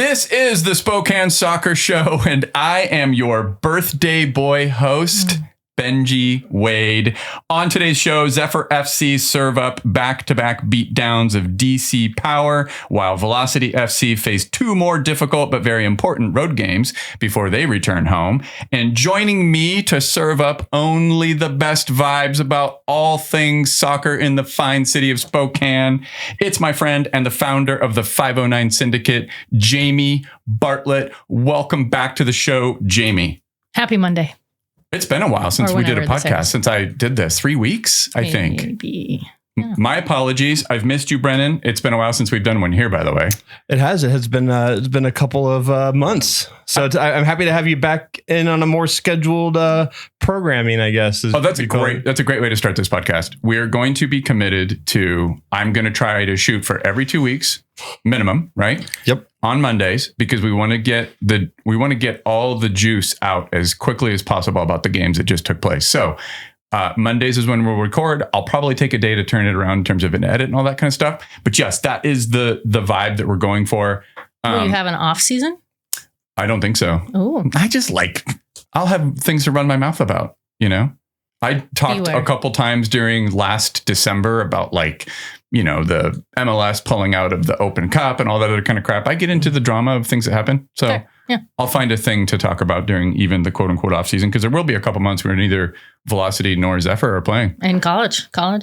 This is the Spokane Soccer Show, and I am your birthday boy host, Benji Wade. On today's show, Zephyr FC serve up back-to-back beatdowns of DC Power, while Velocity FC face two more difficult but very important road games before they return home. And joining me to serve up only the best vibes about all things soccer in the fine city of Spokane, it's my friend and the founder of the 509 Syndicate, Jamie Bartlett. Welcome back to the show, Jamie. Happy Monday. It's been a while since we did a podcast, since I did this. 3 weeks, I think. Maybe. Yeah. My apologies. I've missed you, Brennan. It's been a while since we've done one here, by the way. It has. It's been a couple of months. So I'm happy to have you back in on a more scheduled programming, I guess. That's a great way to start this podcast. We're going to be committed to, I'm going to try to shoot for every 2 weeks minimum, right? Yep. On Mondays, because we want to get all the juice out as quickly as possible about the games that just took place. So Mondays is when we'll record. I'll probably take a day to turn it around in terms of an edit and all that kind of stuff. But yes, that is the vibe that we're going for. Will you have an off season? I don't think so. Oh, I'll have things to run my mouth about, you know? I talked a couple times during last December about the MLS pulling out of the Open Cup and all that other kind of crap. I get into the drama of things that happen. So okay. Yeah. I'll find a thing to talk about during even the quote unquote off season, because there will be a couple months where neither Velocity nor Zephyr are playing. And college will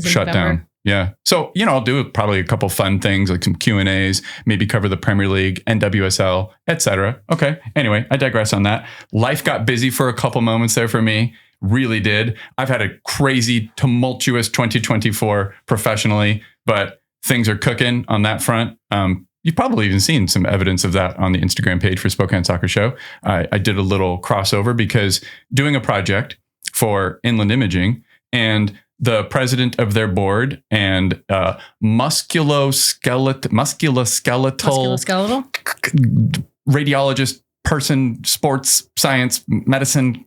shut down. Yeah. So, I'll do probably a couple fun things like some Q&As, maybe cover the Premier League, NWSL, etc. Okay. Anyway, I digress on that. Life got busy for a couple moments there for me. Really did. I've had a crazy, tumultuous 2024 professionally, but things are cooking on that front. You've probably even seen some evidence of that on the Instagram page for Spokane Soccer Show. I did a little crossover because doing a project for Inland Imaging, and the president of their board and musculoskeletal radiologist person, sports science, medicine,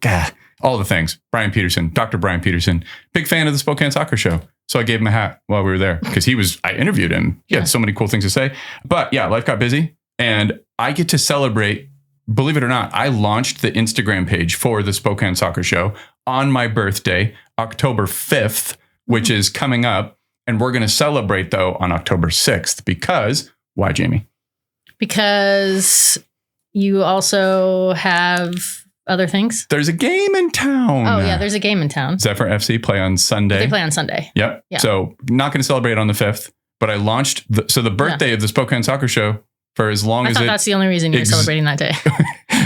all the things. Dr. Brian Peterson, big fan of the Spokane Soccer Show. So I gave him a hat while we were there because I interviewed him. He had so many cool things to say. But yeah, life got busy and I get to celebrate. Believe it or not, I launched the Instagram page for the Spokane Soccer Show on my birthday, October 5th, which is coming up. And we're going to celebrate, though, on October 6th because, why, Jamie? Because you also have other things. There's a game in town. Oh, yeah, there's a game in town. Zephyr FC play on Sunday. They play on Sunday. Yep. Yeah. So not going to celebrate on the 5th, but I launched the birthday of the Spokane Soccer Show for as long as that's the only reason you're celebrating that day.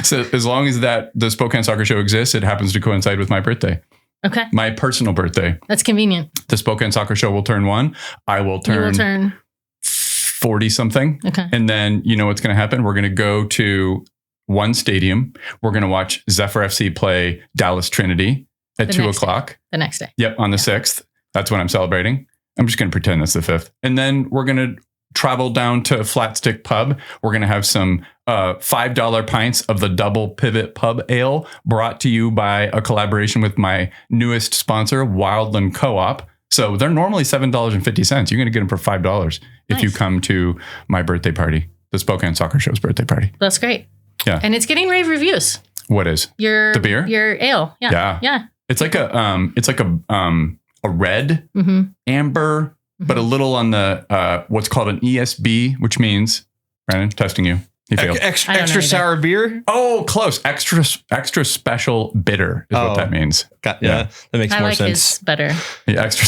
So as long as the Spokane Soccer Show exists, it happens to coincide with my birthday. Okay. My personal birthday. That's convenient. The Spokane Soccer Show will turn 1. I will turn 40 something. Okay. And then you know what's going to happen? We're going to go to one stadium. We're going to watch Zephyr FC play Dallas Trinity at 2 o'clock. The next day. Yep. On the 6th. That's when I'm celebrating. I'm just going to pretend that's the 5th. And then we're going to travel down to Flat Stick Pub. We're going to have some $5 pints of the Double Pivot Pub Ale brought to you by a collaboration with my newest sponsor, Wildland Co-op. So they're normally $7.50. You're going to get them for $5 if you come to my birthday party, the Spokane Soccer Show's birthday party. That's great. Yeah. And it's getting rave reviews. What is? The beer? Your ale. Yeah. Yeah. It's like a red amber, but a little on the what's called an ESB, which means, Brandon, testing you. He failed. Extra sour beer? Oh, close. Extra special bitter is what that means. Yeah, that makes more sense. His better. Yeah, extra.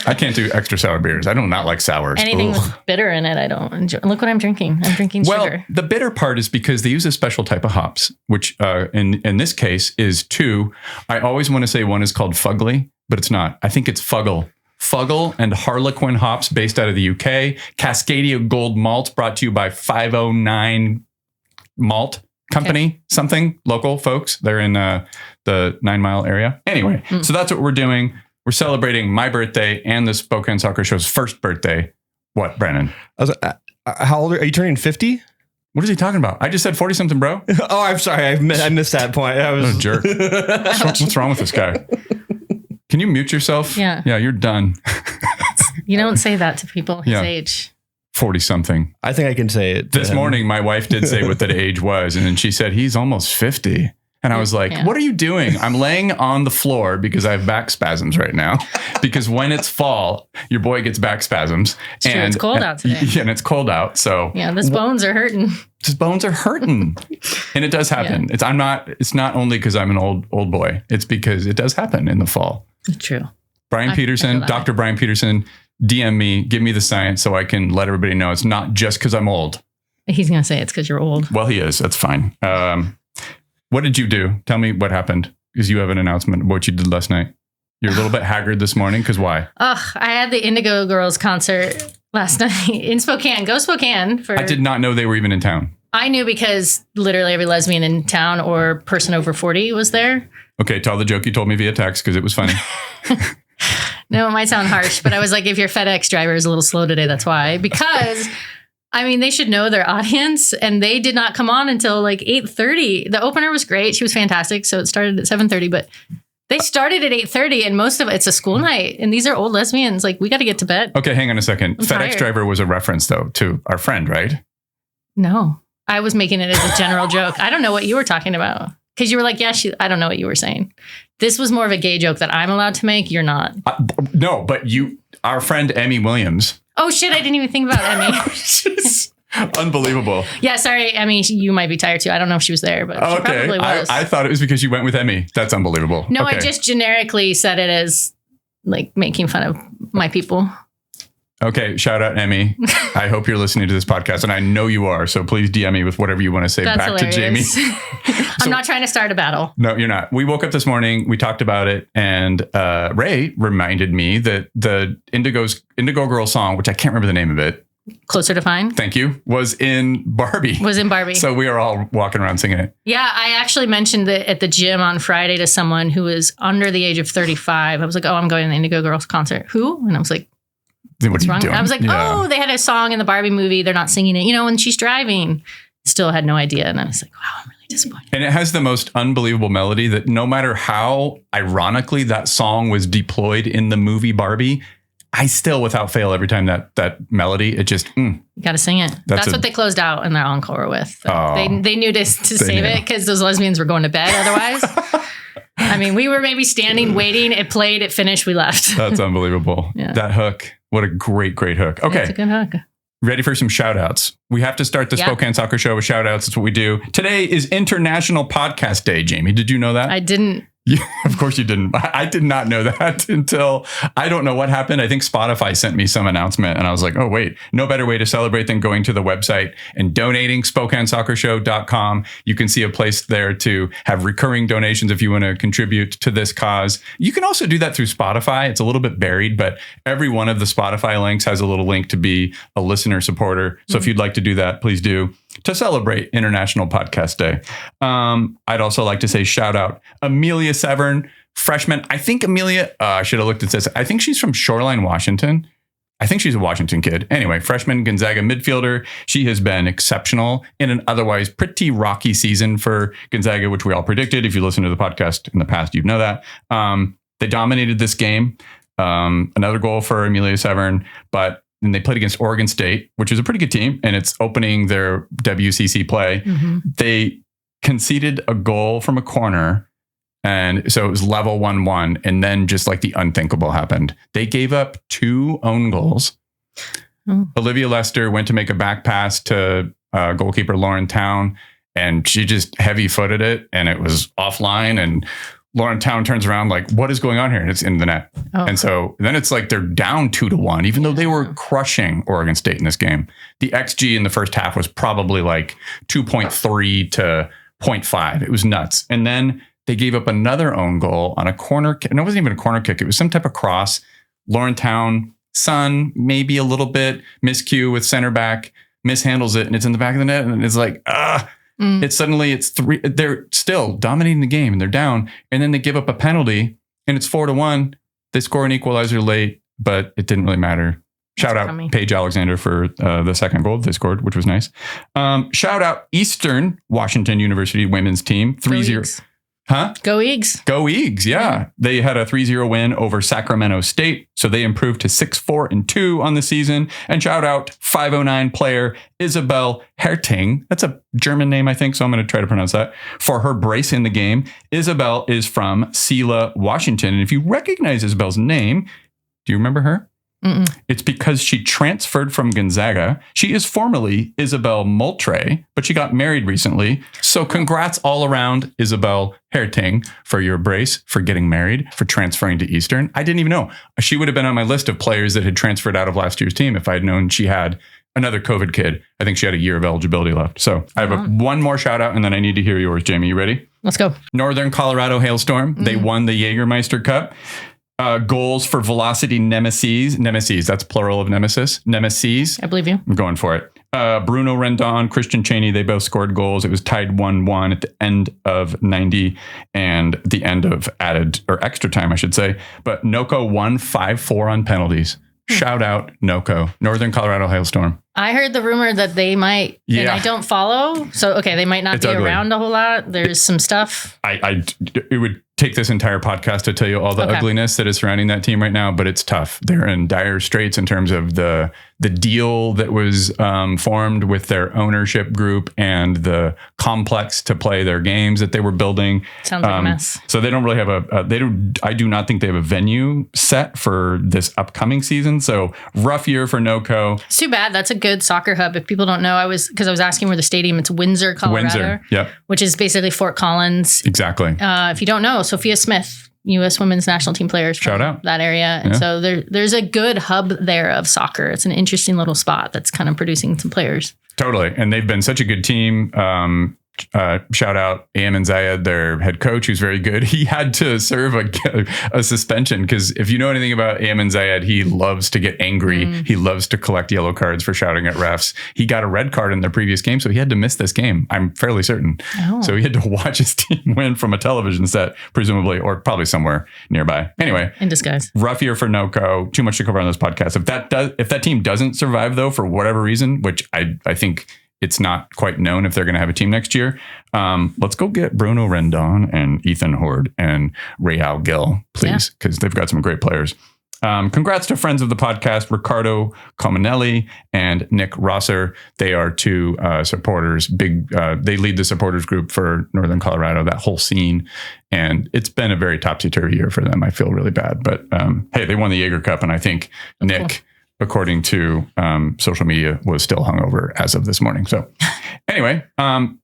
I can't do extra sour beers. I do not like sours. Anything with bitter in it, I don't enjoy. Look what I'm drinking. I'm drinking sugar. Well, the bitter part is because they use a special type of hops, which in this case is 2. I always want to say one is called Fugly, but it's not. I think it's Fuggle. Fuggle and Harlequin hops based out of the UK. Cascadia Gold Malt brought to you by 509 Malt Company. Something local folks. They're in the 9 Mile area. Anyway, so that's what we're doing. We're celebrating my birthday and the Spokane Soccer Show's first birthday. What, Brennan? How old are you? Turning 50? What is he talking about? I just said 40 something, bro. Oh, I'm sorry. I missed that point. I was what a jerk. What's wrong with this guy? Can you mute yourself? Yeah. Yeah, you're done. You don't say that to people his age. 40 something. I think I can say it. This morning, my wife did say what that age was. And then she said, he's almost 50. And I was like, what are you doing? I'm laying on the floor because I have back spasms right now. Because when it's fall, your boy gets back spasms. It's true. It's cold out today. Yeah, and it's cold out. So yeah, his bones are hurting. His bones are hurting. And it does happen. Yeah. It's not only because I'm an old boy. It's because it does happen in the fall. True. Brian Peterson, Dr. Brian Peterson, DM me, give me the science so I can let everybody know it's not just because I'm old. He's going to say it's because you're old. Well, he is. That's fine. What did you do? Tell me what happened, because you have an announcement of what you did last night. You're a little bit haggard this morning, because why? I had the Indigo Girls concert last night in Spokane. Go Spokane. I did not know they were even in town. I knew because literally every lesbian in town or person over 40 was there. Okay, tell the joke you told me via text, because it was funny. No, it might sound harsh, but I was like, if your FedEx driver is a little slow today, that's why. Because... I mean, they should know their audience, and they did not come on until like 8:30. The opener was great. She was fantastic. So it started at 7:30, but they started at 8:30, and most of it's a school night. And these are old lesbians. Like, we got to get to bed. Okay, hang on a second. I'm FedEx tired. driver was a reference, though, to our friend, right? No, I was making it as a general joke. I don't know what you were talking about, because you were like, yeah, I don't know what you were saying. This was more of a gay joke that I'm allowed to make. You're not. No, but our friend Emmy Williams. Oh, shit. I didn't even think about Emmy. Unbelievable. Yeah, sorry, Emmy. You might be tired too. I don't know if she was there, but she probably was. I thought it was because you went with Emmy. That's unbelievable. No, okay. I just generically said it as like making fun of my people. Okay, shout out Emmy. I hope you're listening to this podcast, and I know you are. So please DM me with whatever you want to say. That's back hilarious. to Jamie. I'm not trying to start a battle. No, you're not. We woke up this morning. We talked about it, and Ray reminded me that the Indigo Girl song, which I can't remember the name of it. Closer to Fine. Thank you. Was in Barbie. So we are all walking around singing it. Yeah, I actually mentioned it at the gym on Friday to someone who was under the age of 35. I was like, oh, I'm going to the Indigo Girls concert. Who? And I was like, what's wrong? I was like, oh, they had a song in the Barbie movie. They're not singing it. You know, when she's driving. Still had no idea. And I was like, wow, I'm really disappointed. And it has the most unbelievable melody that no matter how ironically that song was deployed in the movie Barbie, I still, without fail, every time that melody, it just... You got to sing it. That's what they closed out in their encore with. They knew to save it because those lesbians were going to bed otherwise. I mean, we were maybe standing, waiting. It played, it finished, we left. That's unbelievable. Yeah. That hook. What a great hook. Okay. That's a good hook. Ready for some shout outs. We have to start the Spokane Soccer Show with shout outs. That's what we do. Today is International Podcast Day, Jamie. Did you know that? I didn't. Yeah, of course you didn't. I did not know that until I don't know what happened. I think Spotify sent me some announcement and I was like, oh, wait, no better way to celebrate than going to the website and donating SpokaneSoccerShow.com. You can see a place there to have recurring donations if you want to contribute to this cause. You can also do that through Spotify. It's a little bit buried, but every one of the Spotify links has a little link to be a listener supporter. So if you'd like to do that, please do. To celebrate International Podcast Day. I'd also like to say shout out Amelia Severn, freshman. I think Amelia, I should have looked at this. I think she's from Shoreline, Washington. I think she's a Washington kid. Anyway, freshman Gonzaga midfielder. She has been exceptional in an otherwise pretty rocky season for Gonzaga, which we all predicted. If you listen to the podcast in the past, you'd know that. They dominated this game. Another goal for Amelia Severn, and they played against Oregon State, which is a pretty good team, and it's opening their WCC play. Mm-hmm. They conceded a goal from a corner, and so it was level 1-1, and then just like the unthinkable happened. They gave up 2 own goals. Olivia Lester went to make a back pass to goalkeeper Lauren Town, and she just heavy-footed it, and it was offline, and Lauren Town turns around like, what is going on here? And it's in the net. Oh. And so then it's like they're down 2-1, even though they were crushing Oregon State in this game. The XG in the first half was probably like 2.3 to 0.5. It was nuts. And then they gave up another own goal on a corner kick. And it wasn't even a corner kick. It was some type of cross. Lauren Town, son, maybe a little bit, miscue with center back, mishandles it, and it's in the back of the net. And it's like, it's 3. They're still dominating the game and they're down. And then they give up a penalty and it's 4-1. They score an equalizer late, but it didn't really matter. Shout out Paige Alexander for the second goal they scored, which was nice. Shout out Eastern Washington University women's team. 3-0. Huh? Go Eags. Go Eags, yeah. They had a 3-0 win over Sacramento State, so they improved to 6-4-2 on the season. And shout out 509 player Isabel Herting. That's a German name, I think, so I'm going to try to pronounce that. For her brace in the game. Isabel is from Selah, Washington. And if you recognize Isabel's name, do you remember her? Mm-mm. It's because she transferred from Gonzaga. She is formerly Isabel Moultrie, but she got married recently. So congrats all around, Isabel Herting, for your brace, for getting married, for transferring to Eastern. I didn't even know. She would have been on my list of players that had transferred out of last year's team if I had known she had another COVID kid. I think she had a year of eligibility left. So I have one more shout out and then I need to hear yours, Jamie. You ready? Let's go. Northern Colorado Hailstorm. They won the Jägermeister Cup. Goals for Velocity Nemesis. Nemesis, that's plural of Nemesis. Nemesis. I believe you. I'm going for it. Bruno Rendon, Christian Chaney, they both scored goals. It was tied 1-1 at the end of 90 and the end of added or extra time, I should say. But Noco won 5-4 on penalties. Shout out Noco, Northern Colorado Hailstorm. I heard the rumor that they might, and I don't follow. So, okay, they might not be ugly. Around a whole lot. There's some stuff. It would take this entire podcast to tell you all the ugliness that is surrounding that team right now, but it's tough. They're in dire straits in terms of the deal that was formed with their ownership group and the complex to play their games that they were building. Sounds like a mess. So they don't really have I do not think they have a venue set for this upcoming season. So rough year for NoCo. It's too bad. That's a good soccer hub. If people don't know, I was asking where the stadium, it's Windsor, Colorado. Yep. Which is basically Fort Collins. Exactly. If you don't know, Sophia Smith, U.S. women's national team players from Shout out. That area. And so there's a good hub there of soccer. It's an interesting little spot that's kind of producing some players. Totally. And they've been such a good team. Shout out Ayman Zayed, their head coach, who's very good. He had to serve a suspension because if you know anything about Ayman Zayed, he loves to get angry. He loves to collect yellow cards for shouting at refs. He got a red card in their previous game, so he had to miss this game. I'm fairly certain. So he had to watch his team win from a television set, presumably, or probably somewhere nearby. Anyway, in disguise. Rough year for NoCo. Too much to cover on this podcast. If that team doesn't survive though, for whatever reason, which I think it's not quite known if they're going to have a team next year. Let's go get Bruno Rendon and Ethan Horde and Real Gill, please, because they've got some great players. Congrats to friends of the podcast, Ricardo Cominelli and Nick Rosser. They are two supporters. They lead the supporters group for Northern Colorado, that whole scene. And it's been a very topsy-turvy year for them. I feel really bad. But hey, they won the Jaeger Cup, and I think Nick, according to social media, was still hungover as of this morning. So anyway,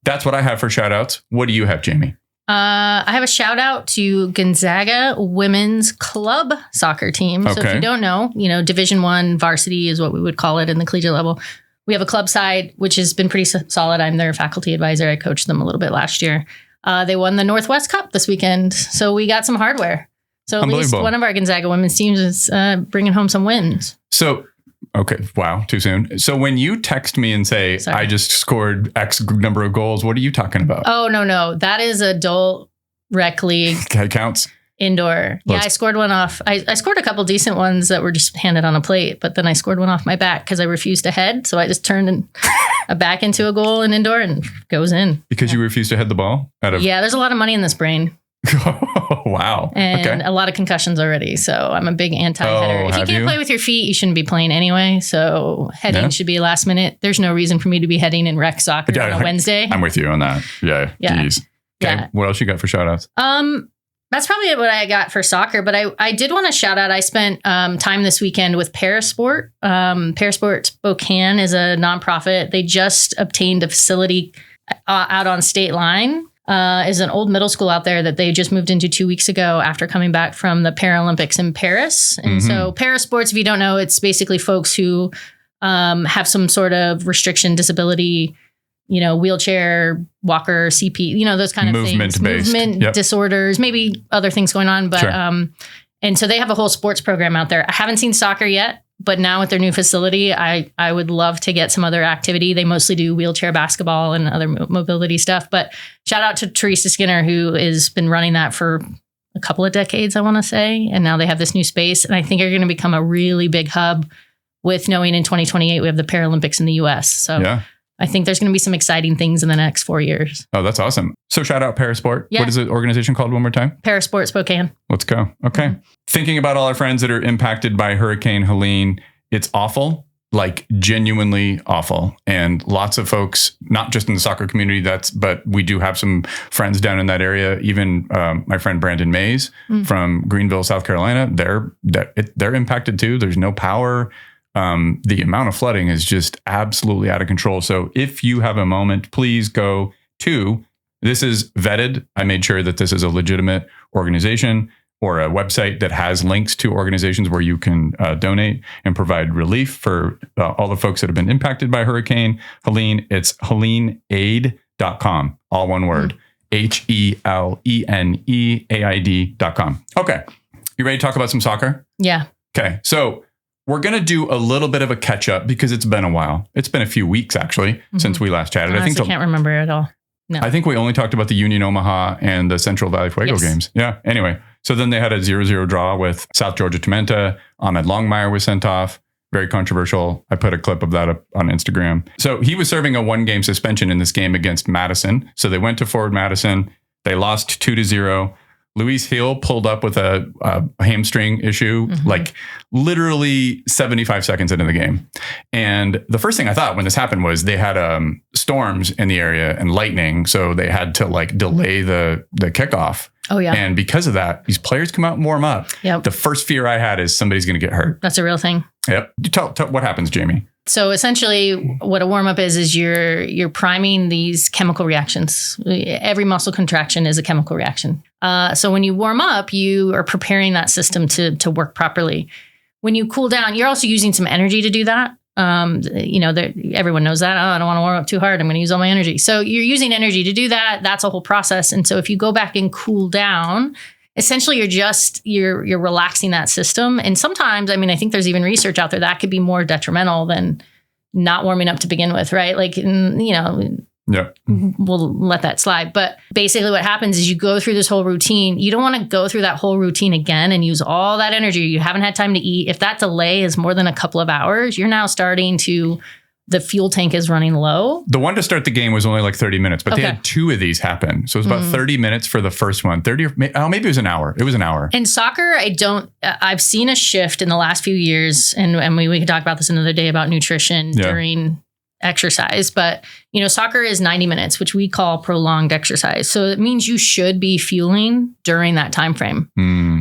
that's what I have for shout outs. What do you have, Jamie? I have a shout out to Gonzaga women's club soccer team. So if you don't know, Division I varsity is what we would call it in the collegiate level. We have a club side, which has been pretty solid. I'm their faculty advisor. I coached them a little bit last year. They won the Northwest Cup this weekend. So we got some hardware. So at least one of our Gonzaga women's teams is bringing home some wins. So, okay. Wow. Too soon. So when you text me and say, I just scored X number of goals, what are you talking about? Oh, no. That is adult rec league. That counts. Indoor. Yeah, I scored one off. I scored a couple decent ones that were just handed on a plate, but then I scored one off my back because I refused to head. So I just turned a back into a goal in indoor and goes in. Because you refused to head the ball? Yeah, there's a lot of money in this brain. Oh, wow. And a lot of concussions already. So I'm a big anti-header. If you can't play with your feet, you shouldn't be playing anyway. So heading should be last minute. There's no reason for me to be heading in rec soccer on a Wednesday. I'm with you on that. Yeah. Geez. Okay. Yeah. What else you got for shout outs? That's probably what I got for soccer, but I did want to shout out. I spent time this weekend with Parasport. Parasport Spokane is a nonprofit. They just obtained a facility out on State Line. Is an old middle school out there that they just moved into 2 weeks ago after coming back from the Paralympics in Paris. And so Parasports, if you don't know, it's basically folks who have some sort of restriction, disability, wheelchair, walker, CP, those kind of things. Movement disorders, maybe other things going on. But and so they have a whole sports program out there. I haven't seen soccer yet. But now with their new facility, I would love to get some other activity. They mostly do wheelchair basketball and other mobility stuff. But shout out to Teresa Skinner, who has been running that for a couple of decades, I want to say. And now they have this new space. And I think are going to become a really big hub with knowing in 2028 we have the Paralympics in the U.S. So I think there's going to be some exciting things in the next 4 years. Oh, that's awesome. So shout out Parasport. Yeah. What is the organization called one more time? Parasport Spokane. Let's go. Okay. Thinking about all our friends that are impacted by Hurricane Helene, it's awful, like genuinely awful. And lots of folks, not just in the soccer community, but we do have some friends down in that area. Even my friend Brandon Mays from Greenville, South Carolina, they're impacted too. There's no power. The amount of flooding is just absolutely out of control. So if you have a moment, please go to, this is vetted. I made sure that this is a legitimate organization or a website that has links to organizations where you can donate and provide relief for all the folks that have been impacted by Hurricane Helene. It's HeleneAid.com, all one word, HeleneAid.com. Okay. You ready to talk about some soccer? Yeah. Okay. So we're going to do a little bit of a catch up because it's been a while. It's been a few weeks actually since we last chatted. Honestly, I can't remember at all. No. I think we only talked about the Union Omaha and the Central Valley Fuego games. Yeah. Anyway, so then they had a 0-0 draw with South Georgia Tomenta. Ahmed Longmire was sent off. Very controversial. I put a clip of that up on Instagram. So he was serving a 1-game suspension in this game against Madison. So they went to Forward Madison. They lost 2-0. Luis Hill pulled up with a hamstring issue, like literally 75 seconds into the game. And the first thing I thought when this happened was they had storms in the area and lightning. So they had to like delay the kickoff. Oh, yeah. And because of that, these players come out and warm up. Yep. The first fear I had is somebody's going to get hurt. That's a real thing. Yep. Tell what happens, Jamie. So essentially what a warm up is you're priming these chemical reactions. Every muscle contraction is a chemical reaction. So when you warm up, you are preparing that system to work properly. When you cool down, you're also using some energy to do that. Everyone knows that. Oh, I don't want to warm up too hard. I'm going to use all my energy. So you're using energy to do that. That's a whole process. And so if you go back and cool down, essentially you're relaxing that system. And sometimes, I mean, I think there's even research out there that could be more detrimental than not warming up to begin with, right? Like, Yeah. we'll let that slide. But basically what happens is you go through this whole routine. You don't want to go through that whole routine again and use all that energy. You haven't had time to eat. If that delay is more than a couple of hours, you're now the fuel tank is running low. The one to start the game was only like 30 minutes, but they had 2 of these happen. So it was about 30 minutes for the first one. 30 or maybe it was an hour. It was an hour. In soccer, I've seen a shift in the last few years, and we can talk about this another day about nutrition during exercise, but soccer is 90 minutes, which we call prolonged exercise. So it means you should be fueling during that time frame.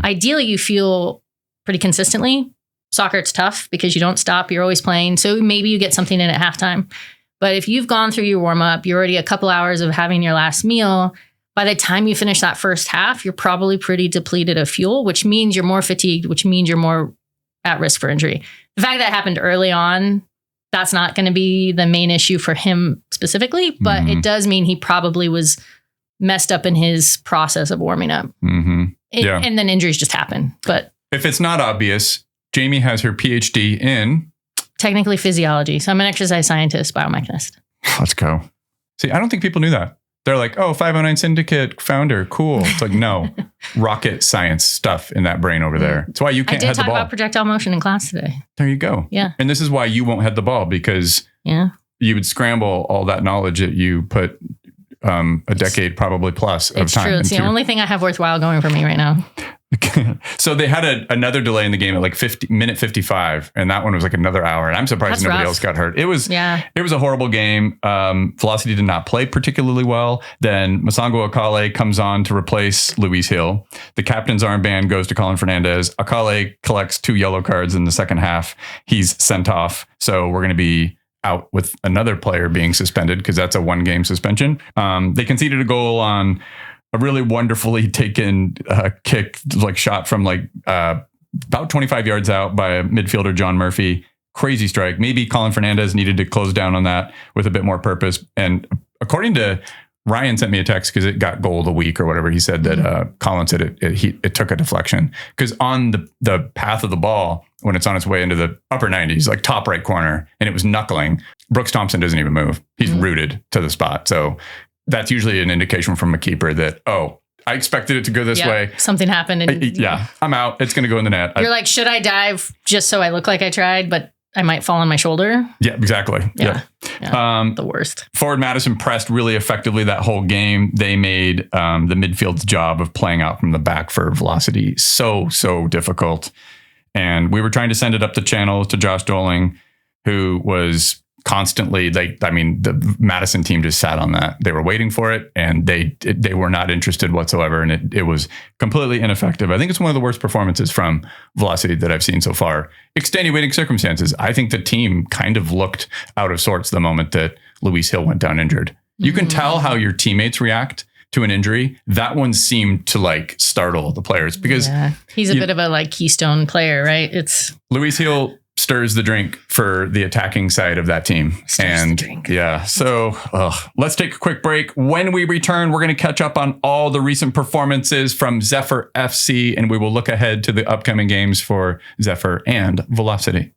Ideally, you fuel pretty consistently. Soccer, it's tough because you don't stop. You're always playing. So maybe you get something in at halftime. But if you've gone through your warm up, you're already a couple hours of having your last meal. By the time you finish that first half, you're probably pretty depleted of fuel, which means you're more fatigued, which means you're more at risk for injury. The fact that happened early on, that's not going to be the main issue for him specifically, but it does mean he probably was messed up in his process of warming up. And then injuries just happen. But if it's not obvious, Jamie has her PhD in technically physiology. So I'm an exercise scientist, biomechanist. Let's go. See, I don't think people knew that. They're like, oh, 509 Syndicate founder. Cool. It's like, no, rocket science stuff in that brain over there. That's why you can't head the ball. I did talk about projectile motion in class today. There you go. Yeah. And this is why you won't head the ball, because you would scramble all that knowledge that you put a decade probably plus of time. It's true. It's the only thing I have worthwhile going for me right now. So they had another delay in the game at like minute 55, and that one was like another hour. And I'm surprised nobody else got hurt. It was a horrible game. Velocity did not play particularly well. Then Masango Akale comes on to replace Luis Hill. The captain's armband goes to Colin Fernandez. Akale collects 2 yellow cards in the second half. He's sent off. So we're going to be out with another player being suspended because that's a 1-game suspension. They conceded a goal on a really wonderfully taken kick, like shot from like about 25 yards out by a midfielder, John Murphy. Crazy strike. Maybe Colin Fernandez needed to close down on that with a bit more purpose. And according to Ryan, sent me a text because it got goal of the week or whatever. He said that Colin said it took a deflection because on the path of the ball, when it's on its way into the upper 90s, like top right corner, and it was knuckling, Brooks Thompson doesn't even move. He's rooted to the spot. So that's usually an indication from a keeper that, oh, I expected it to go this way. Something happened. And I'm out. It's going to go in the net. You're like, should I dive just so I look like I tried? But I might fall on my shoulder. Yeah, exactly. Yeah. The worst. Forward Madison pressed really effectively that whole game. They made the midfield's job of playing out from the back for velocity so difficult. And we were trying to send it up the channel to Josh Doling, who was constantly the Madison team just sat on that. They were waiting for it, and they were not interested whatsoever. And it was completely ineffective. I think it's one of the worst performances from velocity that I've seen so far. Extenuating circumstances. I think the team kind of looked out of sorts the moment that Luis Hill went down injured. You can tell how your teammates react to an injury. That one seemed to startle the players because he's a bit of a keystone player, right? It's Luis Hill stirs the drink for the attacking side of that team. So let's take a quick break. When we return, we're going to catch up on all the recent performances from Zephyr FC, and we will look ahead to the upcoming games for Zephyr and Velocity.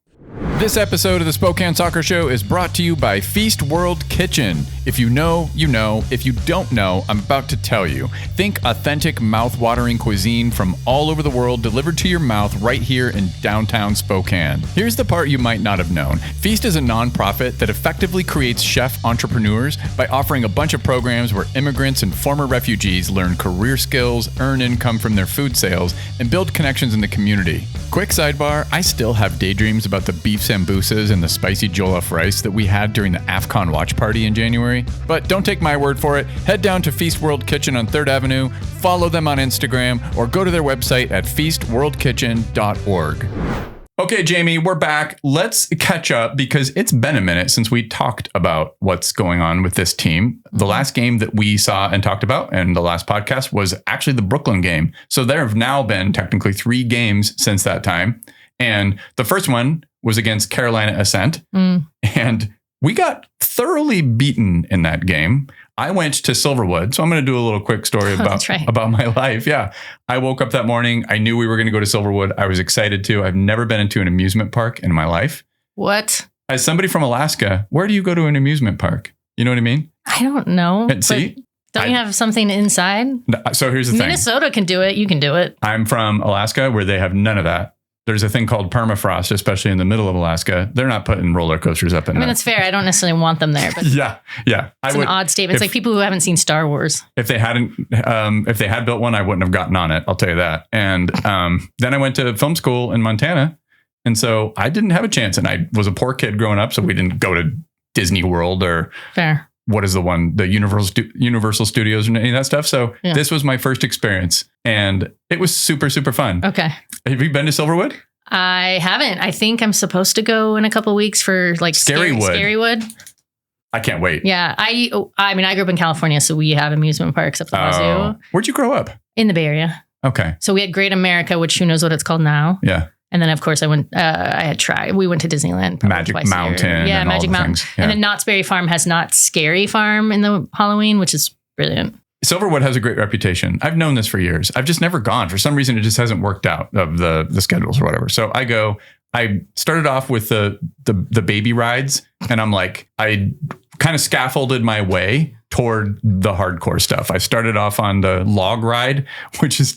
This episode of the Spokane Soccer Show is brought to you by Feast World Kitchen. If you know, you know. If you don't know, I'm about to tell you. Think authentic, mouth-watering cuisine from all over the world delivered to your mouth right here in downtown Spokane. Here's the part you might not have known. Feast is a nonprofit that effectively creates chef entrepreneurs by offering a bunch of programs where immigrants and former refugees learn career skills, earn income from their food sales, and build connections in the community. Quick sidebar, I still have daydreams about the beef sambusas and the spicy jollof rice that we had during the AFCON watch party in January. But don't take my word for it. Head down to Feast World Kitchen on 3rd Avenue, follow them on Instagram, or go to their website at feastworldkitchen.org. Okay, Jamie, we're back. Let's catch up because it's been a minute since we talked about what's going on with this team. The last game that we saw and talked about in the last podcast was actually the Brooklyn game. So there have now been technically 3 games since that time. And the first one was against Carolina Ascent. And we got thoroughly beaten in that game. I went to Silverwood. So I'm going to do a little quick story about my life. Yeah. I woke up that morning. I knew we were going to go to Silverwood. I was excited to. I've never been into an amusement park in my life. What? As somebody from Alaska, where do you go to an amusement park? You know what I mean? I don't know. See? Don't you have something inside? So here's the thing. Minnesota can do it. You can do it. I'm from Alaska where they have none of that. There's a thing called permafrost, especially in the middle of Alaska. They're not putting roller coasters up in there. I mean, that's fair. I don't necessarily want them there, but yeah. It's an odd statement. It's like people who haven't seen Star Wars. If they had built one, I wouldn't have gotten on it. I'll tell you that. And then I went to film school in Montana. And so I didn't have a chance. And I was a poor kid growing up. So we didn't go to Disney World or fair. What is the one, the Universal Studios and any of that stuff. So This was my first experience and it was super, super fun. Okay. Have you been to Silverwood? I haven't. I think I'm supposed to go in a couple of weeks for Scarywood. I can't wait. Yeah. I mean, I grew up in California, so we have amusement parks up the wazoo. Where'd you grow up? In the Bay Area. Okay. So we had Great America, which who knows what it's called now. Yeah. And then, of course, we went to Disneyland. Magic Mountain. Yeah, Magic Mountain. Yeah. And then Knott's Berry Farm has Knott's Scary Farm in the Halloween, which is brilliant. Silverwood has a great reputation. I've known this for years. I've just never gone. For some reason, it just hasn't worked out of the schedules or whatever. So I go. I started off with the baby rides, and I'm like, I kind of scaffolded my way toward the hardcore stuff. I started off on the log ride, which is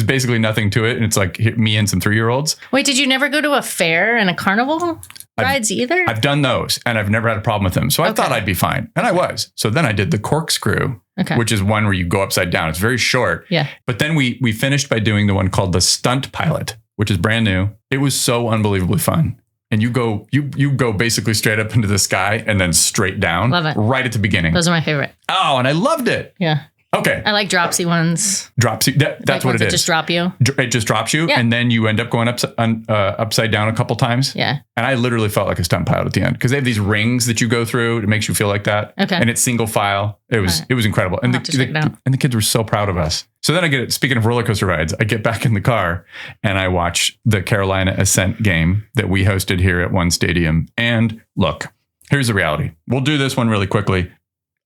basically nothing to it. And it's like me and some 3-year-olds. Wait, did you never go to a fair and a carnival rides either? I've done those and I've never had a problem with them. So I thought I'd be fine. And I was. So then I did the corkscrew, which is one where you go upside down. It's very short. Yeah. But then we finished by doing the one called the Stunt Pilot, which is brand new. It was so unbelievably fun. And you go basically straight up into the sky and then straight down. Love it. Right at the beginning. Those are my favorite. Oh, and I loved it. Yeah. Okay. I like dropsy ones. Dropsy. That's what it is. Just drop you. It just drops you. Yeah. And then you end up going upside down a couple times. Yeah. And I literally felt like a stunt pilot at the end because they have these rings that you go through. It makes you feel like that. Okay. And it's single file. It was incredible. And the kids were so proud of us. So then speaking of roller coaster rides, I get back in the car and I watch the Carolina Ascent game that we hosted here at One Stadium. And look, here's the reality. We'll do this one really quickly.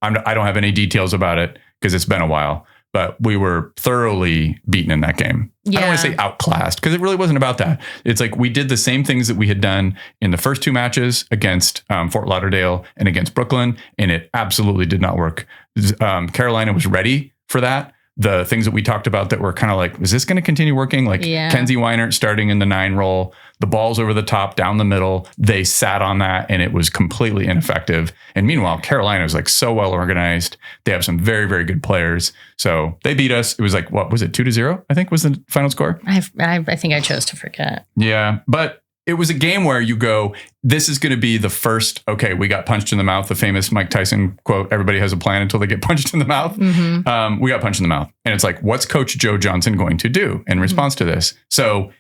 I don't have any details about it because it's been a while, but we were thoroughly beaten in that game. Yeah. I don't want to say outclassed because it really wasn't about that. It's like we did the same things that we had done in the first 2 matches against Fort Lauderdale and against Brooklyn, and it absolutely did not work. Carolina was ready for that. The things that we talked about that were kind of like, is this going to continue working? Like Kenzie Weinert starting in the 9 role, The ball's over the top, down the middle. They sat on that and it was completely ineffective. And meanwhile, Carolina was like so well organized. They have some very, very good players. So they beat us. It was like, what was it? 2-0, I think was the final score. I think I chose to forget. Yeah. But it was a game where you go, this is going to be the first, okay, we got punched in the mouth. The famous Mike Tyson quote, everybody has a plan until they get punched in the mouth. We got punched in the mouth. And it's like, what's Coach Joe Johnson going to do in response to this? So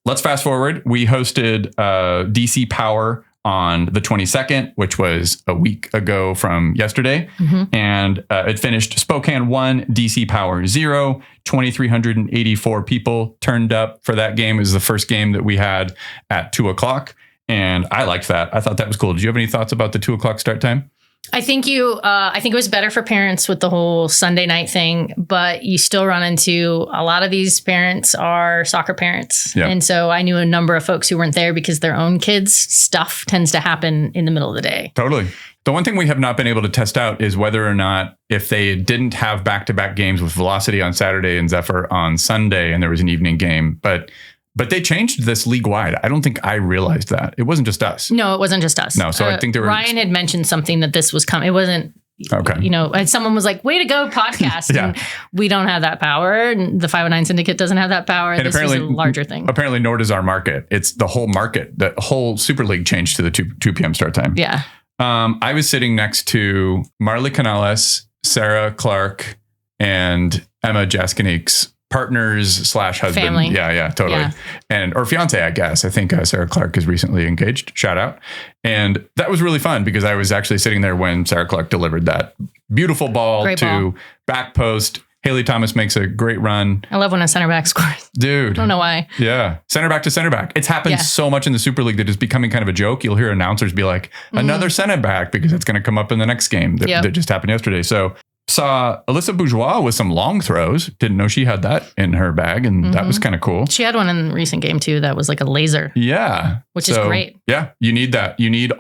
let's fast forward. We hosted DC Power on the 22nd, which was a week ago from yesterday. And it finished Spokane 1, DC Power 0. 2,384 people turned up for that game. It was the first game that we had at 2:00. And I liked that. I thought that was cool. Did you have any thoughts about the 2:00 start time? I think it was better for parents with the whole Sunday night thing, but you still run into a lot of these parents are soccer parents. Yep. And so I knew a number of folks who weren't there because their own kids' stuff tends to happen in the middle of the day. Totally. The one thing we have not been able to test out is whether or not if they didn't have back-to-back games with Velocity on Saturday and Zephyr on Sunday and there was an evening game, but they changed this league-wide. I don't think I realized that. It wasn't just us. No, it wasn't just us. No, so I think there were... Ryan had mentioned something that this was coming. It wasn't... Okay. And someone was like, way to go, podcast. Yeah. And we don't have that power. And the 509 Syndicate doesn't have that power. And this is a larger thing. Apparently, nor does our market. It's the whole market. The whole Super League changed to the 2 p.m. start time. Yeah. I was sitting next to Marley Canales, Sarah Clark, and Emma Jaskinik's partners / husband. Family. Yeah, totally. Yeah. Or fiance, I guess. I think Sarah Clark is recently engaged. Shout out. And that was really fun because I was actually sitting there when Sarah Clark delivered that beautiful ball back post. Haley Thomas makes a great run. I love when a center back scores. Dude. I don't know why. Yeah. Center back to center back. It's happened so much in the Super League that it's becoming kind of a joke. You'll hear announcers be like, another center back, because it's going to come up in the next game that just happened yesterday. So saw Alyssa Bourgeois with some long throws. Didn't know she had that in her bag. And that was kind of cool. She had one in the recent game too. That was like a laser. Yeah. Which is great. Yeah. You need that. You need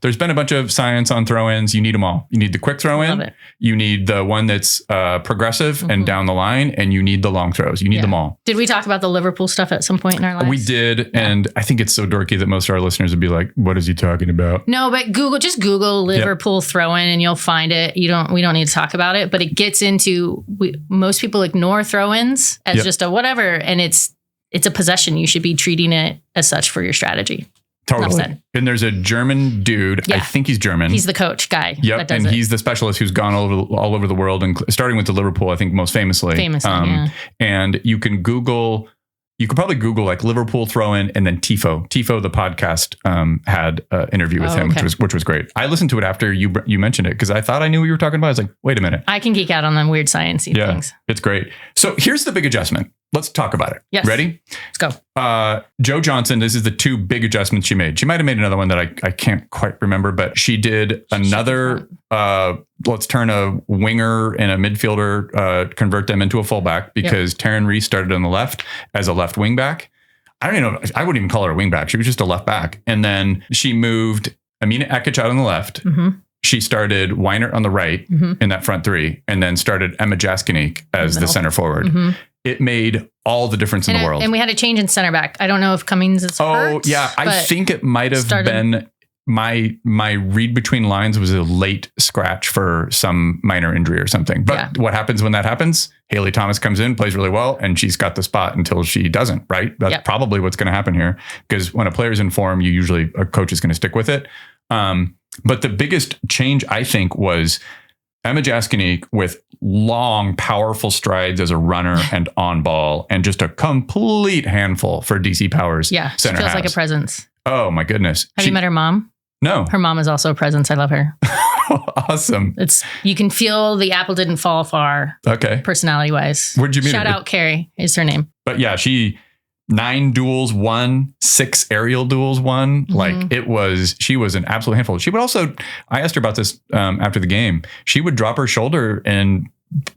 there's been a bunch of science on throw-ins. You need them all. You need the quick throw-in. You need the one that's progressive and down the line. And you need the long throws. You need them all. Did we talk about the Liverpool stuff at some point in our lives? We did. Yeah. And I think it's so dorky that most of our listeners would be like, what is he talking about? No, but just Google Liverpool throw-in and you'll find it. We don't need to talk about it, but it gets into, most people ignore throw-ins as just a whatever. And it's a possession. You should be treating it as such for your strategy. Totally. And there's a German dude. Yeah. I think he's German. He's the coach guy. Yep. And he's the specialist who's gone all over the world, and starting with the Liverpool, I think most famously. And you could probably Google like Liverpool throw-in and then Tifo. Tifo, the podcast, had an interview with him, which was great. I listened to it after you mentioned it because I thought I knew what you were talking about. I was like, wait a minute. I can geek out on them weird sciencey things. It's great. So here's the big adjustment. Let's talk about it. Yes. Ready? Let's go. Joe Johnson, this is the 2 big adjustments she made. She might have made another one that I can't quite remember, but she did another, let's turn a winger and a midfielder, convert them into a fullback because Taryn Reese started on the left as a left wing back. I don't even know. I wouldn't even call her a wing back. She was just a left back. And then she moved Amina Ekic out on the left. She started Weiner on the right in that front 3, and then started Emma Jaskinik as the center forward. It made all the difference in the world. And we had a change in center back. I don't know if Cummings is hurt. Oh, yeah. I think it might have been my read between lines was a late scratch for some minor injury or something. But what happens when that happens? Haley Thomas comes in, plays really well, and she's got the spot until she doesn't, right? That's probably what's going to happen here. Because when a player's in form, a coach is going to stick with it. But the biggest change, I think, was Emma Jaskinik with long, powerful strides as a runner and on ball, and just a complete handful for DC Power's center she feels like a presence. Oh my goodness. Have you met her mom? No. Her mom is also a presence. I love her. Awesome. You can feel the apple didn't fall far. Okay. Personality wise. Where'd you meet her? Shout out Carrie is her name. But yeah, 9 duels won, 6 aerial duels won. Like she was an absolute handful. She would also, I asked her about this after the game. She would drop her shoulder and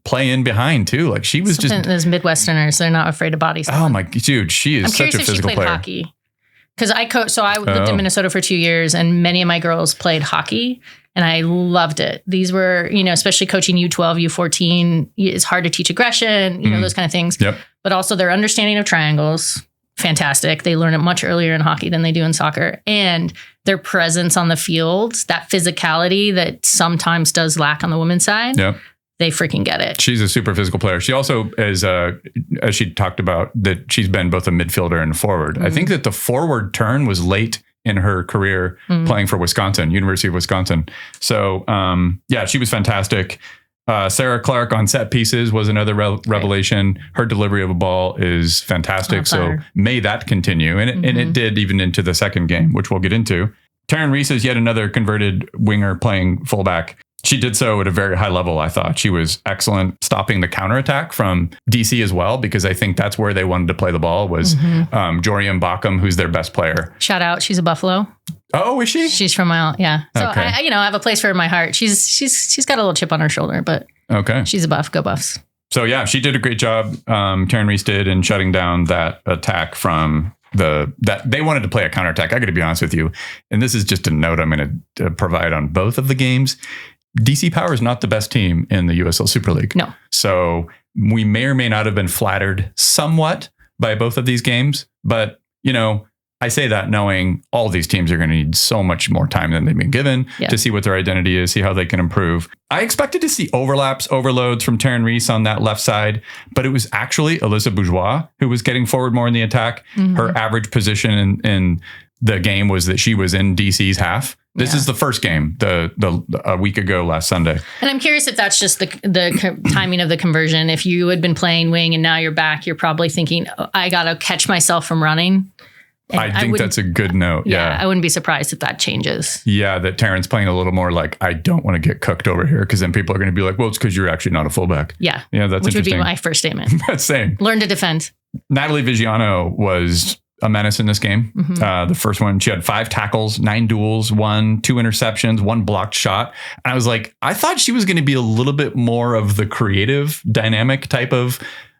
play in behind too. Like she was those Midwesterners, they're not afraid of body slam. Oh my dude, she is such a physical player. Hockey. Because I coach, so I lived in Minnesota for 2 years, and many of my girls played hockey, and I loved it. These were, especially coaching U12, U14, it's hard to teach aggression, those kind of things. Yep. But also their understanding of triangles, fantastic. They learn it much earlier in hockey than they do in soccer. And their presence on the field, that physicality that sometimes does lack on the women's side, they freaking get it. She's a super physical player. She also is, as she talked about, that she's been both a midfielder and forward. I think that the forward turn was late in her career playing for Wisconsin, University of Wisconsin. So, she was fantastic. Sarah Clark on set pieces was another revelation. Her delivery of a ball is fantastic. So may that continue. And it did even into the second game, which we'll get into. Taryn Reese is yet another converted winger playing fullback. She did so at a very high level, I thought. She was excellent stopping the counterattack from DC as well, because I think that's where they wanted to play the ball was Jorian Bockham, who's their best player. Shout out. She's a Buffalo. Oh, is she? She's from my, So okay. I have a place for her in my heart. She's got a little chip on her shoulder, but she's a Buff. Go Buffs. So yeah, she did a great job. Taryn Reese did in shutting down that attack from that they wanted to play a counterattack. I got to be honest with you. And this is just a note I'm going to provide on both of the games. DC Power is not the best team in the USL Super League. No. So we may or may not have been flattered somewhat by both of these games. But, I say that knowing all these teams are going to need so much more time than they've been given to see what their identity is, see how they can improve. I expected to see overloads from Taryn Reese on that left side, but it was actually Alyssa Bourgeois who was getting forward more in the attack. Her average position in the game was that she was in DC's half. This is the first game, a week ago last Sunday. And I'm curious if that's just the timing of the conversion. If you had been playing wing and now you're back, you're probably thinking, I got to catch myself from running. And I think that's a good note. Yeah. I wouldn't be surprised if that changes. Yeah, that Taryn's playing a little more like, I don't want to get cooked over here, because then people are going to be like, well, it's because you're actually not a fullback. Yeah. Yeah, that's Which interesting. would be my first statement. Same. Learn to defend. Natalie Vigiano was a menace in this game. The first one, she had 5 tackles, 9 duels, 2 interceptions, 1 blocked shot. And I was like, I thought she was going to be a little bit more of the creative, dynamic type of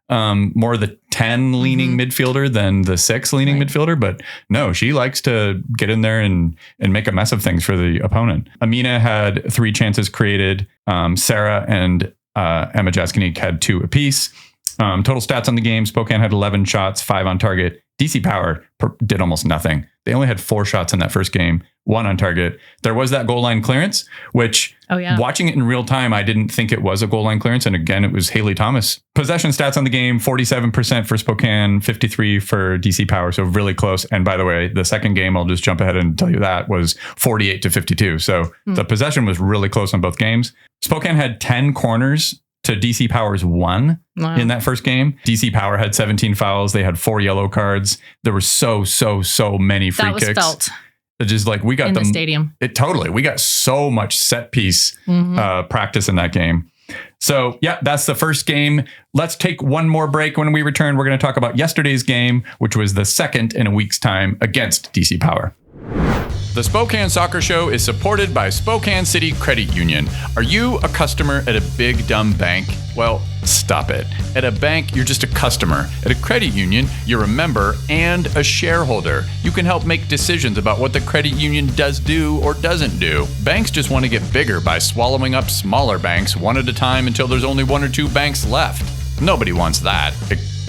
more of the 10 leaning midfielder than the 6 leaning midfielder. But no, she likes to get in there and make a mess of things for the opponent. Amina had 3 chances created. Sarah and Emma Jaskinik had 2 apiece. Total stats on the game: Spokane had 11 shots, 5 on target. DC Power did almost nothing. They only had 4 shots in that first game, 1 on target. There was that goal line clearance, which watching it in real time, I didn't think it was a goal line clearance. And again, it was Haley Thomas. Possession stats on the game: 47% for Spokane, 53% for DC Power. So really close. And by the way, the second game, I'll just jump ahead and tell you that, was 48-52. So the possession was really close on both games. Spokane had 10 corners to DC Power's 1 in that first game. DC Power had 17 fouls. They had 4 yellow cards. There were so many free kicks. That was felt. It's just like we got in the stadium. We got so much set piece practice in that game. So yeah, that's the first game. Let's take one more break. When we return, we're going to talk about yesterday's game, which was the second in a week's time against DC Power. The Spokane Soccer Show is supported by Spokane City Credit Union. Are you a customer at a big dumb bank? Well, stop it. At a bank, you're just a customer. At a credit union, you're a member and a shareholder. You can help make decisions about what the credit union does do or doesn't do. Banks just want to get bigger by swallowing up smaller banks one at a time until there's only 1 or 2 banks left. Nobody wants that.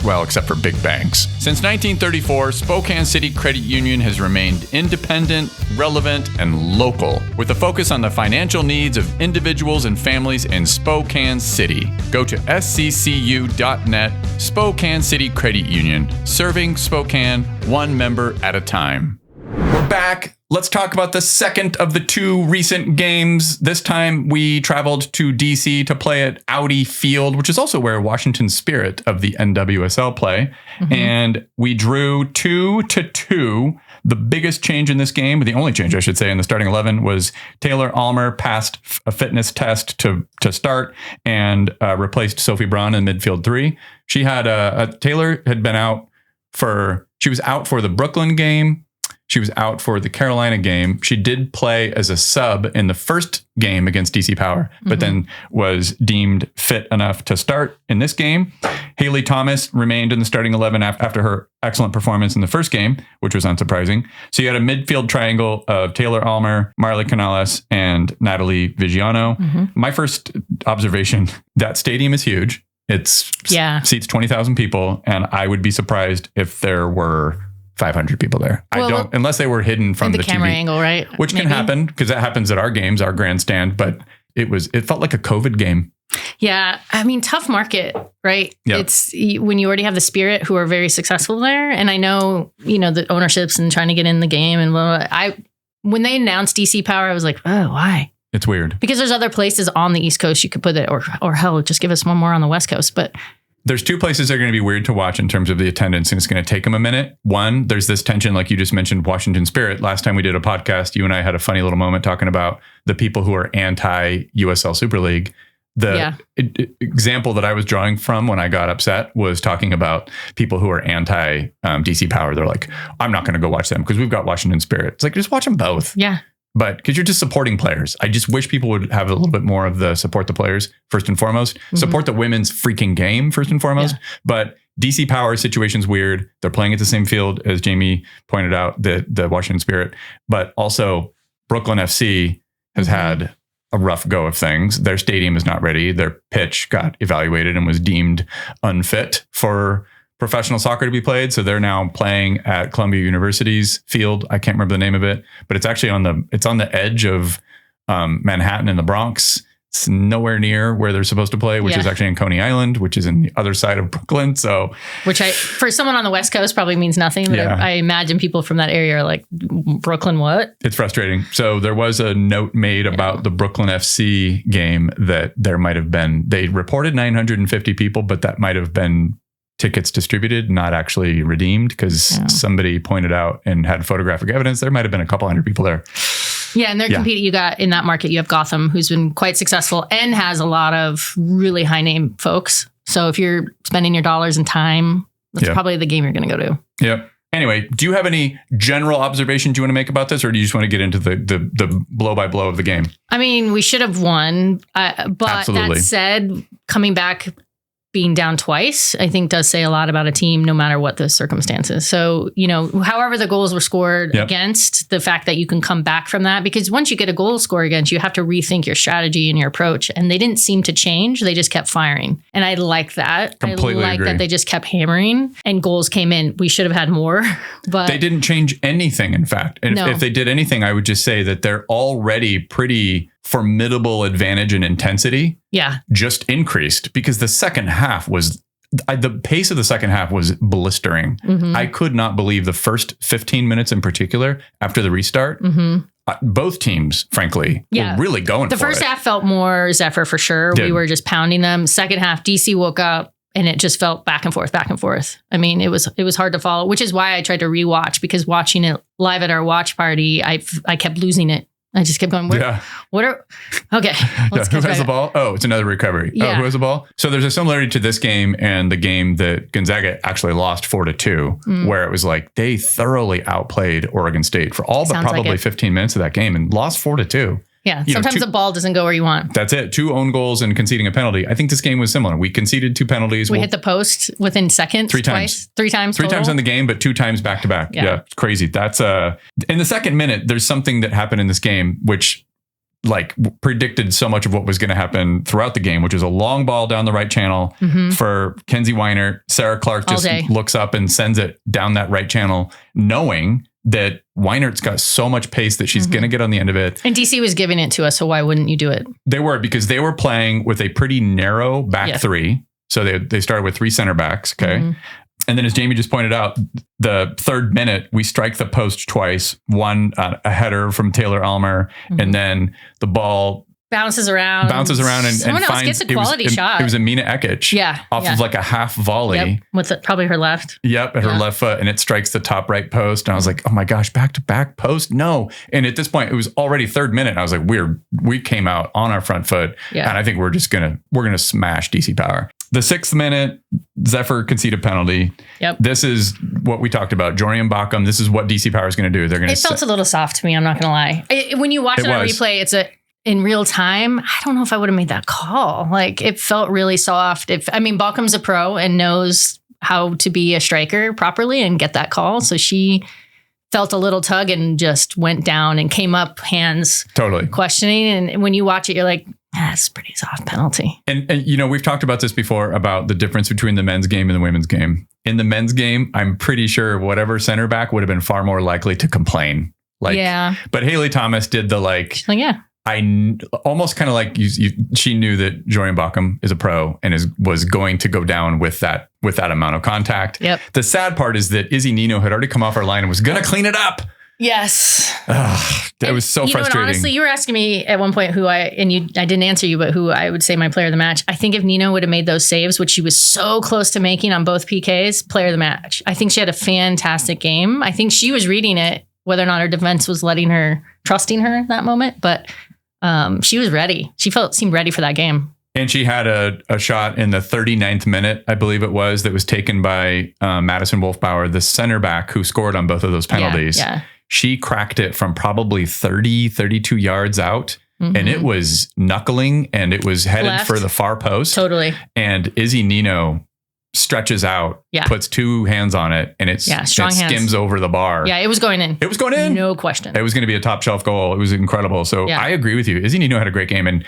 Well, except for big banks. Since 1934, Spokane City Credit Union has remained independent, relevant, and local, with a focus on the financial needs of individuals and families in Spokane City. Go to sccu.net, Spokane City Credit Union, serving Spokane 1 member at a time. We're back. Let's talk about the second of the 2 recent games. This time we traveled to DC to play at Audi Field, which is also where Washington Spirit of the NWSL play. And we drew 2-2. The biggest change in this game, the only change I should say in the starting 11, was Taylor Almer passed a fitness test to start and replaced Sophie Braun in midfield 3. She had Taylor had been out she was out for the Brooklyn game. She was out for the Carolina game. She did play as a sub in the first game against DC Power, but then was deemed fit enough to start in this game. Haley Thomas remained in the starting 11 after her excellent performance in the first game, which was unsurprising. So you had a midfield triangle of Taylor Almer, Marley Canales, and Natalie Vigiano. My first observation, that stadium is huge. seats 20,000 people, and I would be surprised if there were 500 people there. Unless they were hidden from the camera TV angle, right? Which can happen, because that happens at our games, our grandstand, but it felt like a COVID game. Yeah. I mean, tough market, right? Yep. It's when you already have the Spirit who are very successful there. And I know, the ownerships and trying to get in the game and blah, blah, blah. When they announced DC Power, I was like, oh, why? It's weird. Because there's other places on the East Coast you could put it, or hell, just give us one more on the West Coast. But there's two places that are going to be weird to watch in terms of the attendance, and it's going to take them a minute. One, there's this tension, like you just mentioned, Washington Spirit. Last time we did a podcast, you and I had a funny little moment talking about the people who are anti-USL Super League. The example that I was drawing from when I got upset was talking about people who are anti DC Power. They're like, I'm not going to go watch them because we've got Washington Spirit. It's like, just watch them both. Yeah. But because you're just supporting players. I just wish people would have a little bit more of the support the players first and foremost. Mm-hmm. Support the women's freaking game first and foremost. Yeah. But DC Power situation's weird. They're playing at the same field, as Jamie pointed out, the Washington Spirit. But also Brooklyn FC has had a rough go of things. Their stadium is not ready. Their pitch got evaluated and was deemed unfit for professional soccer to be played. So they're now playing at Columbia University's field. I can't remember the name of it, but it's actually on the edge of Manhattan in the Bronx. It's nowhere near where they're supposed to play, which is actually in Coney Island, which is in the other side of Brooklyn. So, for someone on the West Coast probably means nothing, but I imagine people from that area are like, Brooklyn, what? It's frustrating. So there was a note made about the Brooklyn FC game that there might have been, they reported 950 people, but that might have been tickets distributed, not actually redeemed, because somebody pointed out and had photographic evidence there might have been a couple hundred people there. Yeah, and they're competing. You got in that market, you have Gotham, who's been quite successful and has a lot of really high name folks. So if you're spending your dollars and time, that's probably the game you're going to go to. Yep. Anyway, do you have any general observations you want to make about this, or do you just want to get into the blow by blow of the game? I mean, we should have won, but Absolutely. That said, coming back, being down twice, I think does say a lot about a team, no matter what the circumstances. So, however the goals were scored against, the fact that you can come back from that, because once you get a goal score against, you have to rethink your strategy and your approach. And they didn't seem to change. They just kept firing. And I like that. Completely agree. That they just kept hammering and goals came in. We should have had more, but they didn't change anything. In fact, and if they did anything, I would just say that they're already pretty formidable advantage and intensity just increased, because the second half was the pace of the second half was blistering. Mm-hmm. I could not believe the first 15 minutes in particular after the restart. Mm-hmm. Both teams, frankly, were really going for it. The first half felt more Zephyr for sure. We were just pounding them. Second half, DC woke up and it just felt back and forth, back and forth. I mean, it was hard to follow, which is why I tried to rewatch, because watching it live at our watch party, I kept losing it. I just kept going, okay. Who has the ball? Oh, it's another recovery. Yeah. Oh, who has the ball? So there's a similarity to this game and the game that Gonzaga actually lost 4-2, where it was like they thoroughly outplayed Oregon State for all but probably 15 minutes of that game and lost 4-2. Yeah, sometimes the ball doesn't go where you want. That's it. 2 own goals and conceding a penalty. I think this game was similar. We conceded 2 penalties. We hit the post within seconds. 3 times. 3 times. 3 times in the game, but 2 times back to back. Yeah, it's crazy. That's in the second minute, there's something that happened in this game which predicted so much of what was going to happen throughout the game, which is a long ball down the right channel for Kenzie Weiner. Sarah Clark just looks up and sends it down that right channel, knowing that Weinert's got so much pace that she's going to get on the end of it. And DC was giving it to us, so why wouldn't you do it? They were, because they were playing with a pretty narrow back three. So they started with 3 center backs, okay? Mm-hmm. And then as Jamie just pointed out, the third minute, we strike the post twice. One, a header from Taylor Almer, and then the ball bounces around and someone else gets a quality shot. It was Amina Ekic off of like a half volley. With probably her left. Yep, at her left foot, and it strikes the top right post. And I was like, oh my gosh, back to back post? No. And at this point, it was already third minute. And I was like, we came out on our front foot. Yeah. And I think we're gonna smash DC Power. The 6th minute, Zephyr conceded penalty. Yep. This is what we talked about. Jorian Backham. This is what DC Power is going to do. They're going to. It felt a little soft to me. I'm not going to lie. When you watch it on replay, in real time, I don't know if I would have made that call. It felt really soft. Balcom's a pro and knows how to be a striker properly and get that call. So she felt a little tug and just went down and came up hands totally questioning. And when you watch it, you're like, That's a pretty soft penalty. And, we've talked about this before about the difference between the men's game and the women's game. In the men's game, I'm pretty sure whatever center back would have been far more likely to complain. But Haley Thomas did the yeah. I almost kind of like she knew that Jorian Bauckham is a pro and was going to go down with that amount of contact. Yep. The sad part is that Izzy Nino had already come off her line and was going to clean it up. Yes. That was so frustrating. Honestly, you were asking me at one point I didn't answer you, but who I would say my player of the match. I think if Nino would have made those saves, which she was so close to making on both PKs, player of the match. I think she had a fantastic game. I think she was reading it, whether or not her defense was trusting her in that moment, but she was ready. She seemed ready for that game. And she had a shot in the 39th minute, I believe it was, that was taken by Madison Wolfbauer, the center back who scored on both of those penalties. Yeah. She cracked it from probably 32 yards out. Mm-hmm. And it was knuckling and it was headed left for the far post. Totally. And Izzy Nino stretches out, puts two hands on it, and it skims over the bar. Yeah, it was going in. It was going in. No question. It was going to be a top shelf goal. It was incredible. So I agree with you. Izzy Nino had a great game. And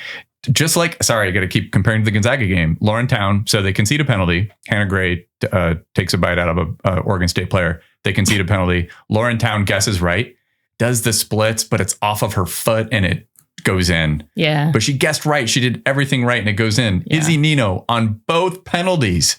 just I got to keep comparing to the Gonzaga game. Lauren Town, so they concede a penalty. Hannah Gray takes a bite out of a Oregon State player. They concede a penalty. Lauren Town guesses right, does the splits, but it's off of her foot and it goes in. Yeah. But she guessed right. She did everything right and it goes in. Yeah. Izzy Nino on both penalties.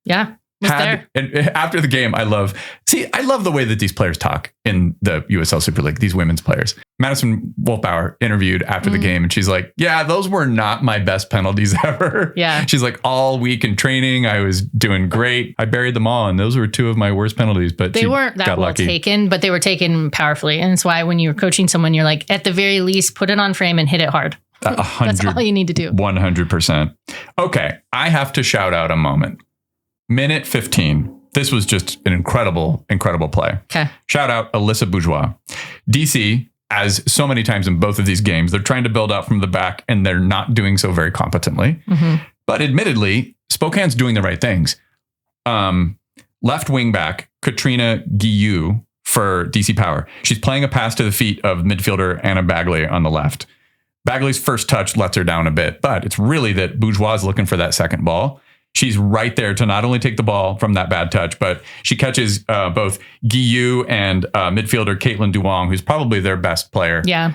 Yeah. And after the game, I love the way that these players talk in the USL Super League, these women's players. Madison Wolfbauer interviewed after the game and she's like, yeah, those were not my best penalties ever. Yeah. She's like, all week in training, I was doing great. I buried them all. And those were two of my worst penalties, but they weren't that well taken, but they were taken powerfully. And it's why when you're coaching someone, you're like, at the very least, put it on frame and hit it hard. That's all you need to do. 100%. Okay. I have to shout out a moment. Minute 15. This was just an incredible play. Okay. Shout out Alyssa Bourgeois. DC, as so many times in both of these games, they're trying to build out from the back and they're not doing so very competently. Mm-hmm. But admittedly, Spokane's doing the right things. Left wing back, Katrina Guillou for DC Power. She's playing a pass to the feet of midfielder Anna Bagley on the left. Bagley's first touch lets her down a bit, but it's really that Bourgeois is looking for that second ball. She's right there to not only take the ball from that bad touch, but she catches both Guillou and midfielder Caitlin Duong, who's probably their best player. Yeah.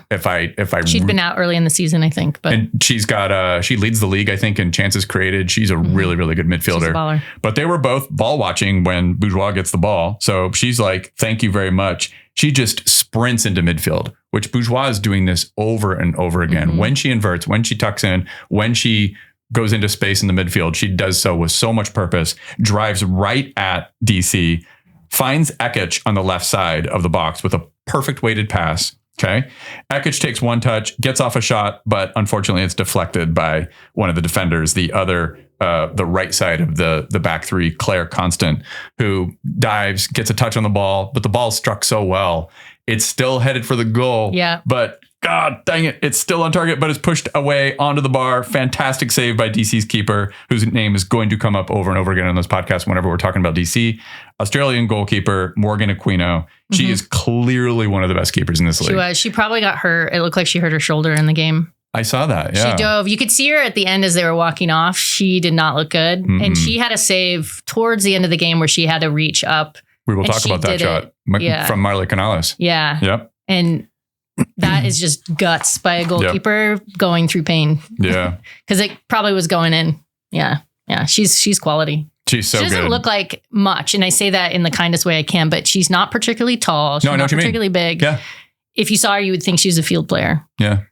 She'd been out early in the season, I think. And she's got she leads the league, I think, in chances created. She's a really, really good midfielder. She's a baller. But they were both ball watching when Bourgeois gets the ball. So she's like, thank you very much. She just sprints into midfield, which Bourgeois is doing this over and over again. Mm-hmm. When she inverts, when she tucks in, when she goes into space in the midfield, she does so with so much purpose, drives right at DC, finds Ekic on the left side of the box with a perfect weighted pass. Okay. Ekic takes one touch, gets off a shot, but unfortunately it's deflected by one of the defenders, the other, the right side of the back three, Claire Constant, who dives, gets a touch on the ball, but the ball struck so well. It's still headed for the goal. Yeah. But God dang it. It's still on target, but it's pushed away onto the bar. Fantastic save by DC's keeper, whose name is going to come up over and over again on this podcast whenever we're talking about DC. Australian goalkeeper, Morgan Aquino. She is clearly one of the best keepers in this league. She was. She probably got hurt. It looked like she hurt her shoulder in the game. I saw that. Yeah. She dove. You could see her at the end as they were walking off. She did not look good. Mm-hmm. And she had a save towards the end of the game where she had to reach up. We will talk about that shot from Marley Canales. Yeah. Yep. And that is just guts by a goalkeeper going through pain. Yeah. Because it probably was going in. Yeah. Yeah. She's quality. She's so good. She doesn't look like much. And I say that in the kindest way I can, but she's not particularly tall. She's not particularly big. Yeah. If you saw her, you would think she's a field player. Yeah.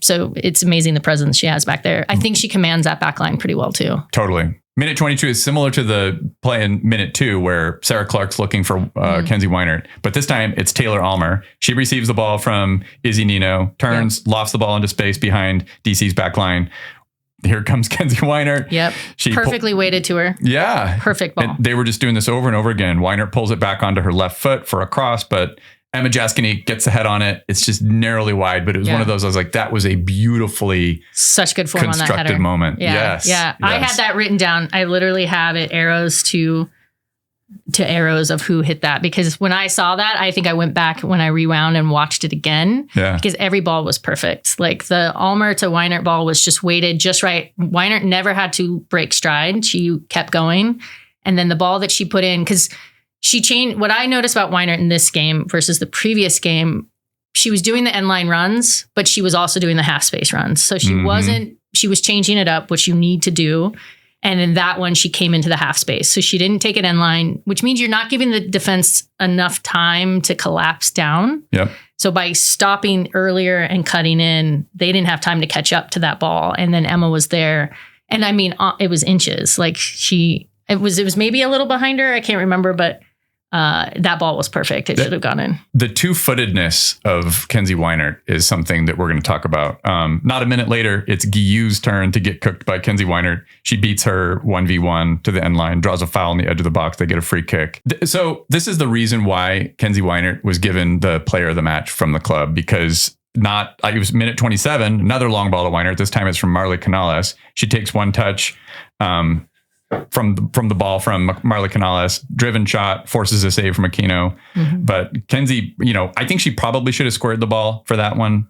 So it's amazing the presence she has back there. I think she commands that back line pretty well too. Totally. Minute 22 is similar to the play in minute 2 where Sarah Clark's looking for Kenzie Weinert. But this time it's Taylor Almer. She receives the ball from Izzy Nino, turns, lofts the ball into space behind DC's back line. Here comes Kenzie Weinert. Yep. She perfectly weighted to her. Yeah. Perfect ball. And they were just doing this over and over again. Weinert pulls it back onto her left foot for a cross, but Emma Jaskini gets the head on it. It's just narrowly wide, but it was one of those, I was like, that was a beautifully such good form constructed on that header. Moment. Yeah. Yes. Yeah. I had that written down. I literally have it arrows to to arrows of who hit that, because when I saw that, I think I went back when I rewound and watched it again, because every ball was perfect. Like the Almer to Weinert ball was just weighted just right. Weinert never had to break stride. She kept going. And then the ball that she put in, because she changed, what I noticed about Weinert in this game versus the previous game, she was doing the end line runs, but she was also doing the half space runs. So she she was changing it up, which you need to do. And in that one, she came into the half space. So she didn't take it end line, which means you're not giving the defense enough time to collapse down. Yep. So by stopping earlier and cutting in, they didn't have time to catch up to that ball. And then Emma was there. And I mean, it was inches. Like it was maybe a little behind her. I can't remember, but that ball was perfect. It should have gone in. The two-footedness of Kenzie Weinert is something that we're going to talk about. Not a minute later, it's Guillau's turn to get cooked by Kenzie Weinert. She beats her 1v1 to the end line, draws a foul on the edge of the box. They get a free kick. So this is the reason why Kenzie Weinert was given the player of the match from the club, because it was minute 27, another long ball to Weinert. This time it's from Marley Canales. She takes one touch. From the ball from Marley Canales, driven shot, forces a save from Aquino. But Kenzie, I think she probably should have squared the ball for that one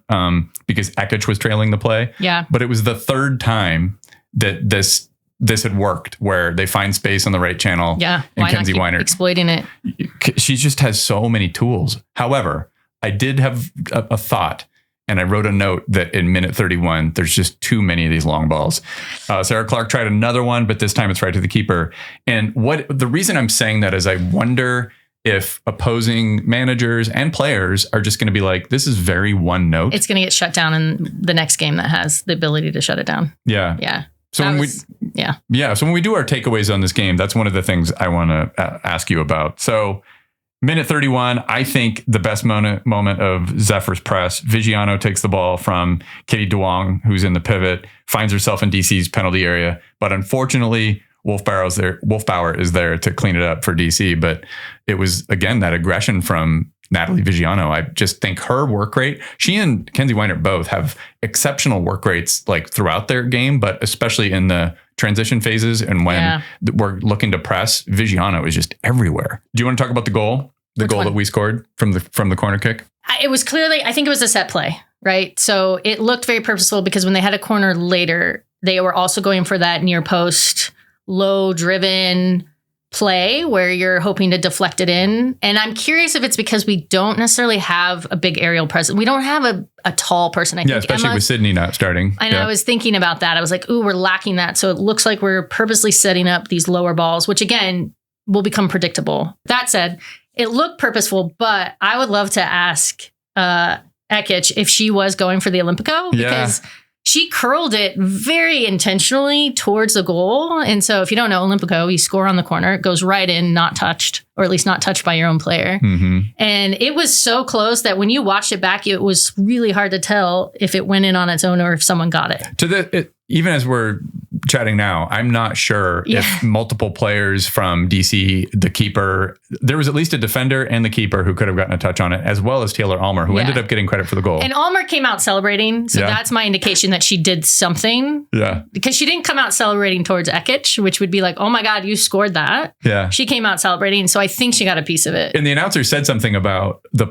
because Ekich was trailing the play. Yeah. But it was the third time that this had worked, where they find space on the right channel. Yeah. And Kenzie Weinert exploiting it. She just has so many tools. However, I did have a thought. And I wrote a note that in minute 31, there's just too many of these long balls. Sarah Clark tried another one, but this time it's right to the keeper. And the reason I'm saying that is I wonder if opposing managers and players are just going to be like, this is very one note. It's going to get shut down in the next game that has the ability to shut it down. Yeah. Yeah. So So when we do our takeaways on this game, that's one of the things I want to ask you about. So minute 31, I think the best moment of Zephyr's press. Vigiano takes the ball from Kitty Duong, who's in the pivot, finds herself in DC's penalty area. But unfortunately, Wolfbauer is there to clean it up for DC. But it was, again, that aggression from Natalie Vigiano. I just think her work rate, she and Kenzie Weinert both have exceptional work rates like throughout their game, but especially in the transition phases and when we're looking to press, Vigiano is just everywhere. Do you want to talk about the goal? The goal that we scored from the corner kick? It was clearly, I think it was a set play, right? So it looked very purposeful because when they had a corner later, they were also going for that near post, low driven play where you're hoping to deflect it in. And I'm curious if it's because we don't necessarily have a big aerial presence. We don't have a tall person. I think especially with Sydney not starting. I know. I was thinking about that. I was like, ooh, we're lacking that. So it looks like we're purposely setting up these lower balls, which again, will become predictable. That said, it looked purposeful, but I would love to ask Ekich if she was going for the Olympico, because she curled it very intentionally towards the goal. And so if you don't know Olympico, you score on the corner, it goes right in, not touched, or at least not touched by your own player. And it was so close that when you watched it back, it was really hard to tell if it went in on its own or if someone got it. Even as we're chatting now, I'm not sure if multiple players from DC, the keeper, there was at least a defender and the keeper who could have gotten a touch on it, as well as Taylor Almer, who ended up getting credit for the goal. And Almer came out celebrating. So that's my indication that she did something. Yeah. Because she didn't come out celebrating towards Ekich, which would be like, oh my God, you scored that. Yeah. She came out celebrating. So I think she got a piece of it. And the announcer said something about the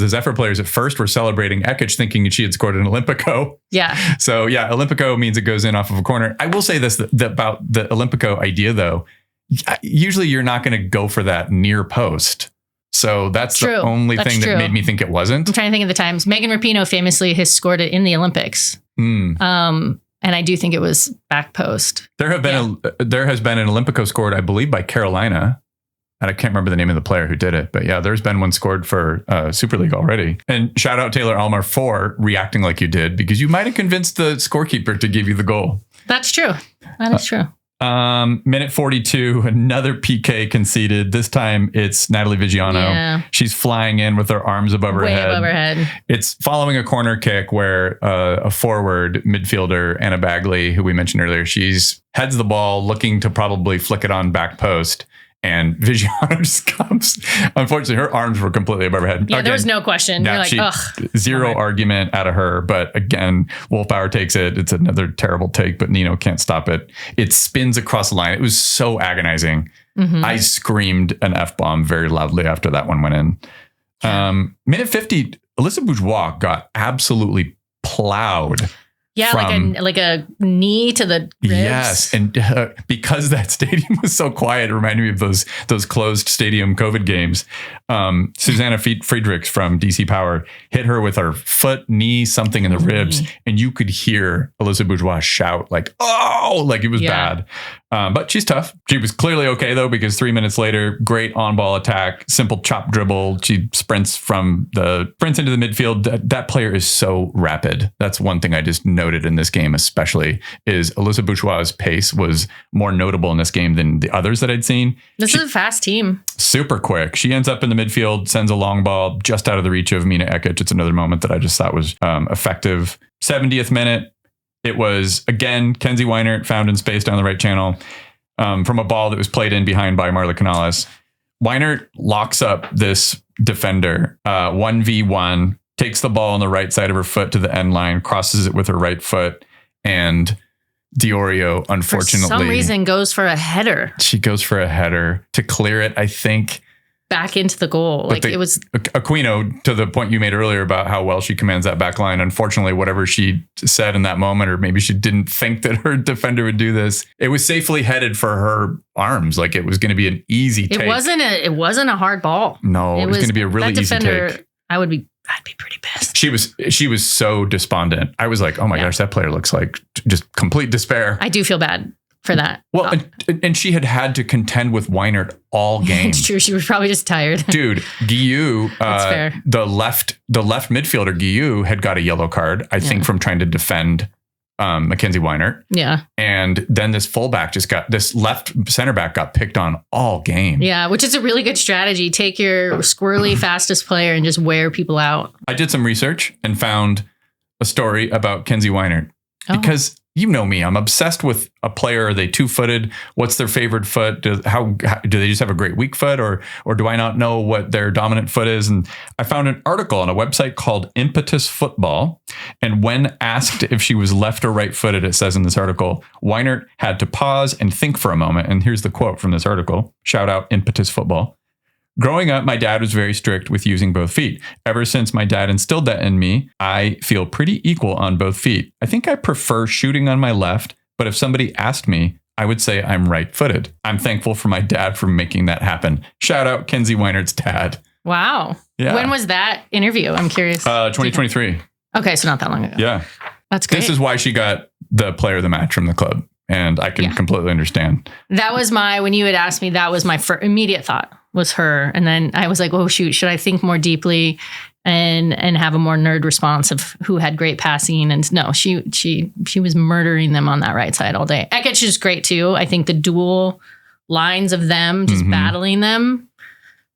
Zephyr players at first were celebrating Ekich, thinking she had scored an Olympico. Yeah. So Olympico means it goes in off of a corner. I will say this about the Olympico idea, though. Usually you're not going to go for that near post. So that's the only thing that made me think it wasn't. I'm trying to think of the times. Megan Rapinoe famously has scored it in the Olympics. And I do think it was back post. There has been an Olympico scored, I believe, by Carolina. And I can't remember the name of the player who did it. But there's been one scored for Super League already. And shout out Taylor Almer for reacting like you did, because you might have convinced the scorekeeper to give you the goal. That's true. That is true. Minute 42, another PK conceded. This time it's Natalie Vigiano. Yeah. She's flying in with her arms above her head. Way above her head. It's following a corner kick where a forward midfielder, Anna Bagley, who we mentioned earlier, she's heads the ball looking to probably flick it on back post. And Vigiano just comes. Unfortunately, her arms were completely above her head. Yeah, there was no question. You're like, ugh. Zero argument out of her. But again, Wolfbauer takes it. It's another terrible take, but Nino can't stop it. It spins across the line. It was so agonizing. Mm-hmm. I screamed an F-bomb very loudly after that one went in. Minute 50, Alyssa Bourgeois got absolutely plowed. Yeah, like a knee to the ribs. Yes, and because that stadium was so quiet, it reminded me of those closed stadium COVID games. Susanna Friedrichs from DC Power hit her with her foot, knee, something in the ribs, and you could hear Alyssa Bourgeois shout like, "Oh!" Like it was bad. But she's tough. She was clearly okay though, because 3 minutes later, great on-ball attack, simple chop dribble. She sprints into the midfield. That player is so rapid. That's one thing I just noted in this game, especially, is Alyssa Bourgeois' pace was more notable in this game than the others that I'd seen. This is a fast team. Super quick. She ends up in the midfield, sends a long ball just out of the reach of Mina Ekic. It's another moment that I just thought was effective. 70th minute. It was, again, Kenzie Weinert found in space down the right channel from a ball that was played in behind by Marla Canales. Weinert locks up this defender 1v1, takes the ball on the right side of her foot to the end line, crosses it with her right foot, and Diorio, unfortunately, for some reason, goes for a header. She goes for a header to clear it, I think. Back into the goal. But it was Aquino, to the point you made earlier about how well she commands that back line. Unfortunately, whatever she said in that moment, or maybe she didn't think that her defender would do this, it was safely headed for her arms. Like it was going to be an easy take. It wasn't a hard ball. No, it was going to be a really easy take. I'd be pretty pissed. She was so despondent. I was like, oh my gosh, that player looks like just complete despair. I do feel bad for that. Well, and she had to contend with Weinert all game. It's true. She was probably just tired. Dude, Guillou, the left midfielder Guillou had got a yellow card, I think, from trying to defend Mackenzie Weinert. Yeah. And then this left center back got picked on all game. Yeah, which is a really good strategy. Take your squirrely fastest player and just wear people out. I did some research and found a story about Kenzie Weinert because you know me, I'm obsessed with a player. Are they 2-footed? What's their favorite foot? Do they just have a great weak foot, or do I not know what their dominant foot is? And I found an article on a website called Impetus Football. And when asked if she was left or right footed, it says in this article, Weinert had to pause and think for a moment. And here's the quote from this article. Shout out Impetus Football. Growing up, my dad was very strict with using both feet. Ever since my dad instilled that in me, I feel pretty equal on both feet. I think I prefer shooting on my left, but if somebody asked me, I would say I'm right-footed. I'm thankful for my dad for making that happen. Shout out Kenzie Weinert's dad. Wow. Yeah. When was that interview? I'm curious. 2023. Okay, so not that long ago. Yeah. That's great. This is why she got the player of the match from the club. And I can completely understand. That was when you had asked me, that was my immediate thought was her. And then I was like, oh shoot, should I think more deeply and have a more nerd response of who had great passing? And no, she was murdering them on that right side all day. Ekic is great too. I think the dual lines of them just battling them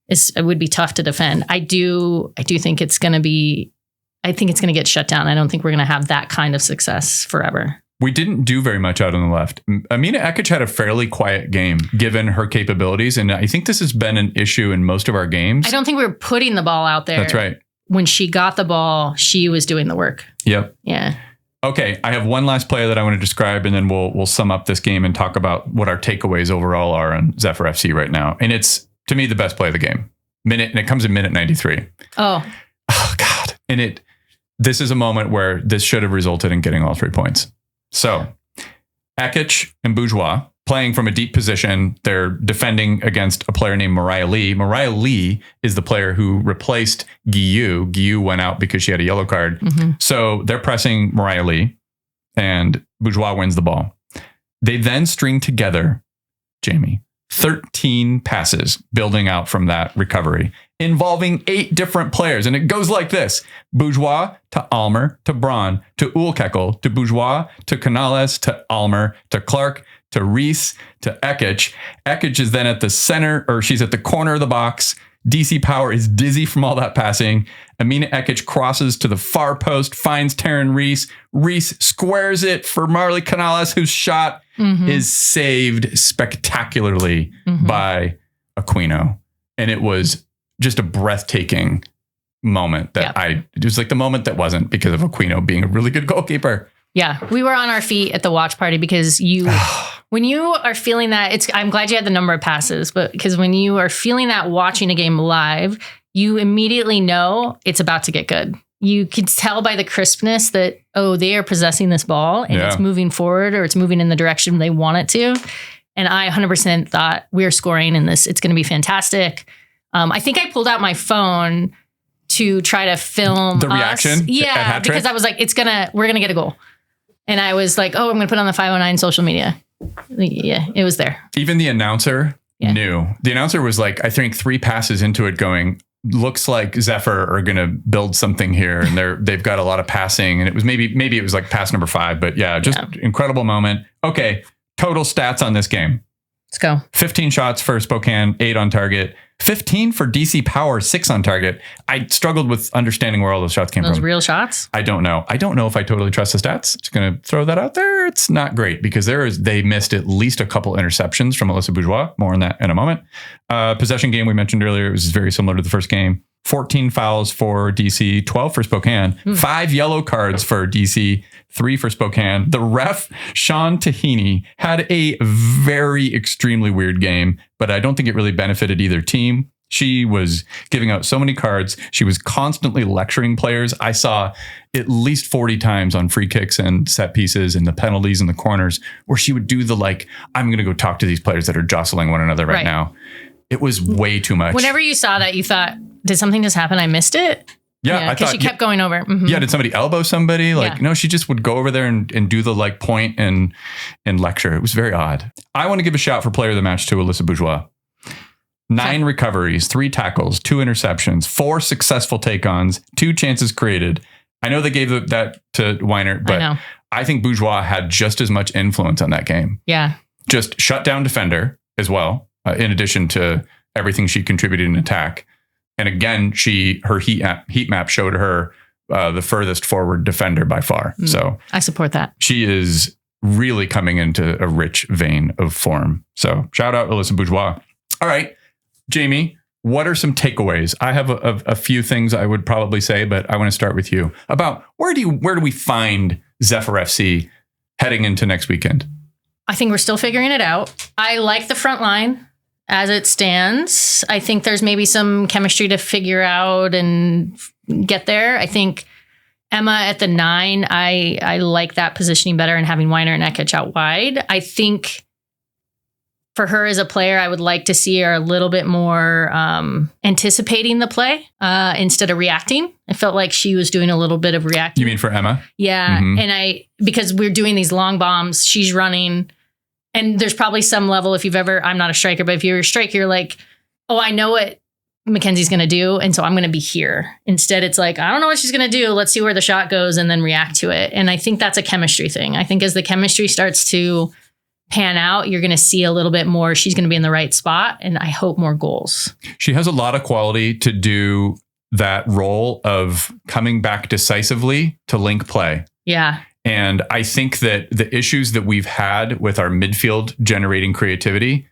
it would be tough to defend. I do think it's going to get shut down. I don't think we're going to have that kind of success forever. We didn't do very much out on the left. Amina Ekic had a fairly quiet game given her capabilities. And I think this has been an issue in most of our games. I don't think we were putting the ball out there. That's right. When she got the ball, she was doing the work. Yep. Yeah. Okay. I have one last player that I want to describe, and then we'll sum up this game and talk about what our takeaways overall are on Zephyr FC right now. And it's, to me, the best play of the game. And it comes in minute 93. Oh, God. And this is a moment where this should have resulted in getting all 3 points. So, Ekic and Bourgeois playing from a deep position. They're defending against a player named Mariah Lee. Mariah Lee is the player who replaced Guillou. Guillou went out because she had a yellow card. Mm-hmm. So they're pressing Mariah Lee, and Bourgeois wins the ball. They then string together, Jamie, 13 passes building out from that recovery, involving 8 different players. And it goes like this: Bourgeois to Almer, to Braun, to Ulkekel, to Bourgeois, to Canales, to Almer, to Clark, to Reese, to Ekic. Ekic is then at the center, or she's at the corner of the box. DC Power is dizzy from all that passing. Amina Ekic crosses to the far post, finds Taryn Reese. Reese squares it for Marley Canales, whose shot is saved spectacularly by Aquino. And it was just a breathtaking moment that it was like the moment that wasn't because of Aquino being a really good goalkeeper. Yeah, we were on our feet at the watch party because when you are feeling that, I'm glad you had the number of passes, but because when you are feeling that watching a game live, you immediately know it's about to get good. You can tell by the crispness that, they are possessing this ball and it's moving forward or it's moving in the direction they want it to. And I 100% thought we're scoring in this. It's going to be fantastic. I think I pulled out my phone to try to film the reaction. Yeah, because I was like, we're going to get a goal. And I was like, I'm going to put on the 509 social media. Yeah, it was there. Even the announcer knew. The announcer was like, I think 3 passes into it going, looks like Zephyr are going to build something here. And they've got a lot of passing. And it was maybe it was like pass number 5. But incredible moment. Okay, total stats on this game. Let's go. 15 shots for Spokane, 8 on target. 15 for DC Power, 6 on target. I struggled with understanding where all those shots came from. Those real shots? I don't know. I don't know if I totally trust the stats. Just going to throw that out there. It's not great because they missed at least a couple interceptions from Alyssa Bourgeois. More on that in a moment. Possession game we mentioned earlier. It was very similar to the first game. 14 fouls for DC, 12 for Spokane, 5 yellow cards for DC, 3 for Spokane. The ref, Sean Tahini, had a very extremely weird game, but I don't think it really benefited either team. She was giving out so many cards. She was constantly lecturing players. I saw at least 40 times on free kicks and set pieces and the penalties and the corners where she would do I'm going to go talk to these players that are jostling one another right now. It was way too much. Whenever you saw that, you thought, did something just happen? I missed it? Yeah, because she kept going over. Mm-hmm. Yeah, did somebody elbow somebody? No, she just would go over there and do the point and lecture. It was very odd. I want to give a shout for player of the match to Alyssa Bourgeois. 9 recoveries, 3 tackles, 2 interceptions, 4 successful take-ons, 2 chances created. I know they gave that to Weiner, but I think Bourgeois had just as much influence on that game. Yeah. Just shut down defender as well, in addition to everything she contributed in attack. And again, her heat map showed her the furthest forward defender by far. So I support that. She is really coming into a rich vein of form. So shout out Alyssa Bourgeois. All right, Jamie, what are some takeaways? I have a few things I would probably say, but I want to start with you about where do we find Zephyr FC heading into next weekend? I think we're still figuring it out. I like the front line as it stands. I think there's maybe some chemistry to figure out and get there. I think Emma at the 9, I like that positioning better and having Weiner and Ekich out wide. I think for her as a player, I would like to see her a little bit more anticipating the play instead of reacting. I felt like she was doing a little bit of reacting. You mean for Emma? Yeah. Mm-hmm. And because we're doing these long bombs, she's running. And there's probably some level, I'm not a striker, but if you're a striker, you're like, I know what Mackenzie's going to do. And so I'm going to be here. Instead, it's like, I don't know what she's going to do. Let's see where the shot goes and then react to it. And I think that's a chemistry thing. I think as the chemistry starts to pan out, you're going to see a little bit more. She's going to be in the right spot. And I hope more goals. She has a lot of quality to do that role of coming back decisively to link play. Yeah. And I think that the issues that we've had with our midfield generating creativity,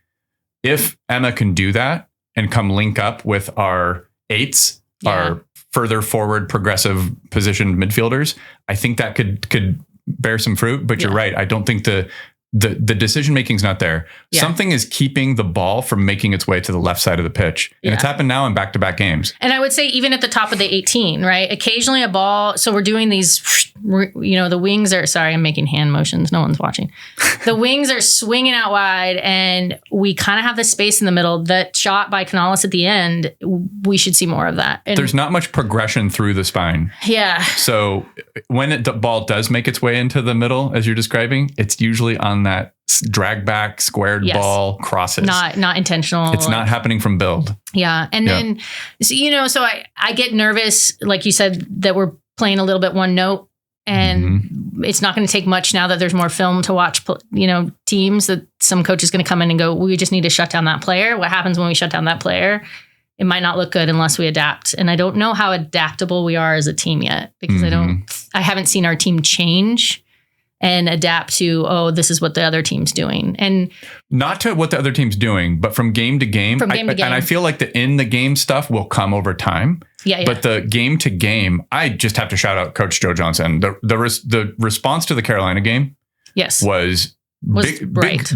if Emma can do that and come link up with our 8s, our further forward progressive positioned midfielders, I think that could bear some fruit. But you're right. I don't think the decision making's not there. Yeah. Something is keeping the ball from making its way to the left side of the pitch. And it's happened now in back-to-back games. And I would say even at the top of the 18, right? Occasionally a ball. So we're doing these, the wings are, sorry, I'm making hand motions. No one's watching. The wings are swinging out wide and we kind of have the space in the middle. That shot by Canales at the end, we should see more of that. And there's not much progression through the spine. Yeah. So when the ball does make its way into the middle, as you're describing, it's usually on that drag back squared ball crosses. Not intentional. It's not happening from build. Yeah. And then, so I get nervous, like you said, that we're playing a little bit one note and it's not going to take much now that there's more film to watch, teams that some coach is going to come in and go, we just need to shut down that player. What happens when we shut down that player? It might not look good unless we adapt. And I don't know how adaptable we are as a team yet because I haven't seen our team change and adapt to, oh, this is what the other team's doing. And not to what the other team's doing, but from game to game. From game to game. And I feel like the in the game stuff will come over time. Yeah. But the game to game, I just have to shout out Coach Joe Johnson. The response to the Carolina game was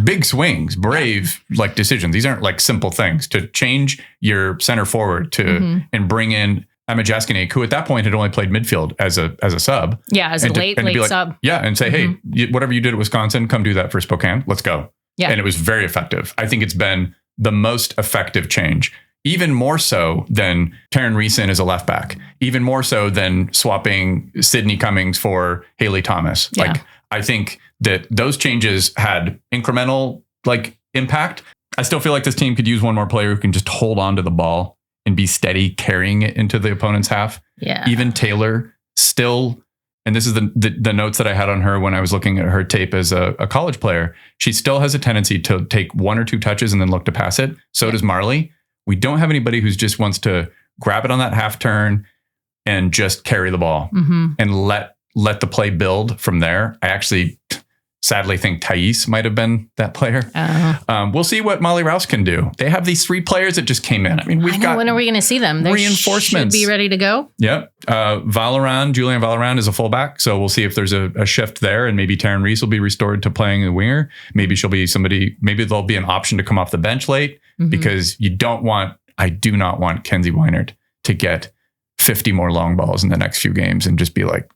big swings, brave like decisions. These aren't like simple things to change your center forward to and bring in Emma Jaskinek, who at that point had only played midfield as a sub. Yeah, as a late sub. Yeah, and say, hey, whatever you did at Wisconsin, come do that for Spokane. Let's go. Yeah. And it was very effective. I think it's been the most effective change, even more so than Taryn Reeson as a left back, even more so than swapping Sydney Cummings for Haley Thomas. Yeah. Like, I think that those changes had incremental like impact. I still feel like this team could use one more player who can just hold on to the ball and be steady carrying it into the opponent's half. Yeah. Even Taylor still, and this is the notes that I had on her when I was looking at her tape as a college player, she still has a tendency to take one or two touches and then look to pass it. So does Marley. We don't have anybody who's just wants to grab it on that half turn and just carry the ball and let the play build from there. I actually sadly think Thais might have been that player. We'll see what Molly Rouse can do. They have these three players that just came in. I mean, we've got when are we going to see them? They reinforcements. Should be ready to go. Yep. Julian Valorand is a fullback. So we'll see if there's a shift there, and maybe Taryn Reese will be restored to playing the winger. Maybe she'll be maybe there'll be an option to come off the bench late because I do not want Kenzie Weinert to get 50 more long balls in the next few games and just be like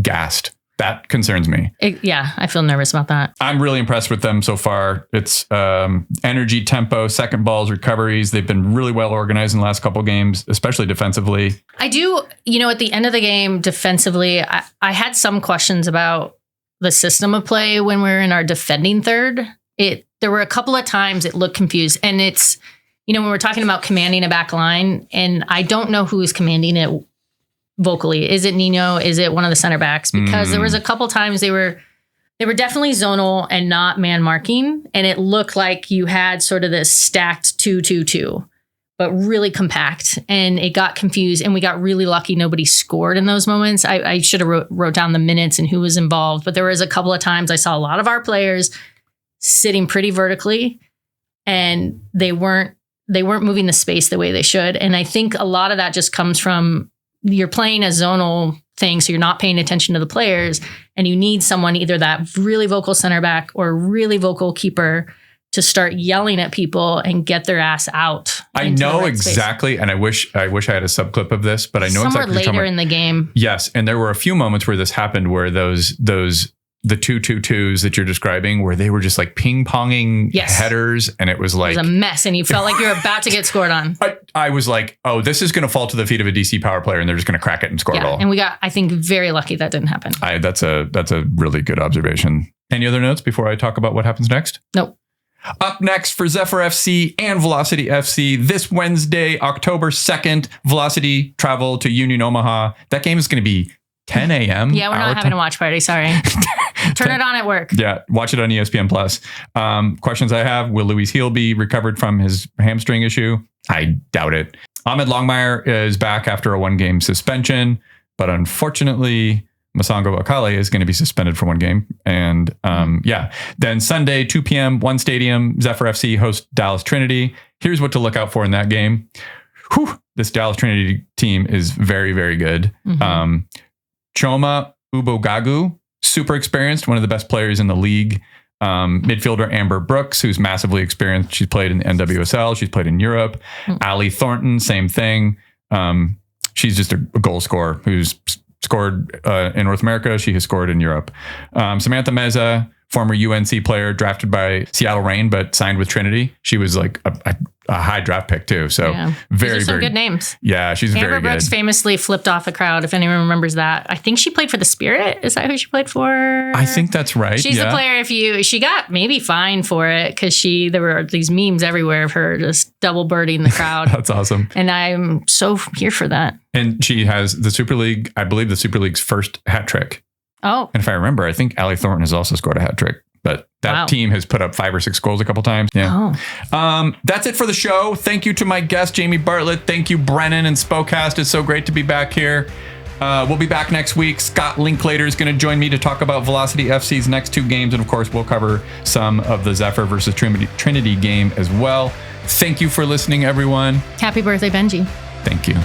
gassed. That concerns me. I feel nervous about that. I'm really impressed with them so far. It's energy, tempo, second balls, recoveries. They've been really well organized in the last couple of games, especially defensively. I do, at the end of the game, defensively, I had some questions about the system of play when we were in our defending third. There were a couple of times it looked confused. And it's, when we're talking about commanding a back line, and I don't know who is commanding it vocally. Is it Nino? Is it one of the center backs? Because there was a couple times they were definitely zonal and not man marking. And it looked like you had sort of this stacked 2-2-2, but really compact. And it got confused, and we got really lucky. Nobody scored in those moments. I should have wrote down the minutes and who was involved. But there was a couple of times I saw a lot of our players sitting pretty vertically, and they weren't moving the space the way they should. And I think a lot of that just comes from you're playing a zonal thing, so you're not paying attention to the players, and you need someone, either that really vocal center back or really vocal keeper, to start yelling at people and get their ass out. I know exactly, space. And I wish I had a subclip of this, but I know somewhere exactly later in the game. Yes, and there were a few moments where this happened, where the 2-2-2s that you're describing, where they were just like ping-ponging headers, and it was like... It was a mess, and you felt like you were about to get scored on. I was like, oh, this is going to fall to the feet of a DC power player, and they're just going to crack it and score a goal. And we got, I think, very lucky that didn't happen. That's a really good observation. Any other notes before I talk about what happens next? Nope. Up next for Zephyr FC and Velocity FC, this Wednesday, October 2nd, Velocity travel to Union Omaha. That game is going to be 10 a.m. Yeah, we're not having a watch party. Sorry. Turn it on at work. Yeah, watch it on ESPN Plus. Questions I have: will Luis Heel be recovered from his hamstring issue? I doubt it. Ahmed Longmire is back after a 1-game suspension, but unfortunately, Masango Akale is going to be suspended for 1 game. And then Sunday, 2 p.m., One Stadium, Zephyr FC hosts Dallas Trinity. Here's what to look out for in that game. This Dallas Trinity team is very, very good. Choma Ubogagu, super experienced, one of the best players in the league. Midfielder Amber Brooks, who's massively experienced. She's played in the NWSL. She's played in Europe. Ali Thornton, same thing. She's just a goal scorer who's scored in North America. She has scored in Europe. Samantha Meza, former UNC player, drafted by Seattle Reign, but signed with Trinity. She was like a high draft pick too. So very, some very good names. Yeah, she's Amber very good. Brooks famously flipped off a crowd, if anyone remembers that. I think she played for the Spirit. Is that who she played for? I think that's right. She's the player. She got maybe fined for it because there were these memes everywhere of her just double birding the crowd. That's awesome. And I'm so here for that. And she has the Super League, I believe the Super League's first hat trick. Oh. And if I remember, I think Ali Thornton has also scored a hat trick. But that team has put up 5 or 6 goals a couple times. Yeah. That's it for the show. Thank you to my guest, Jamie Bartlett. Thank you, Brennan and Spokecast. It's so great to be back here. We'll be back next week. Scott Linklater is going to join me to talk about Velocity FC's next 2 games. And of course, we'll cover some of the Zephyr versus Trinity game as well. Thank you for listening, everyone. Happy birthday, Benji. Thank you.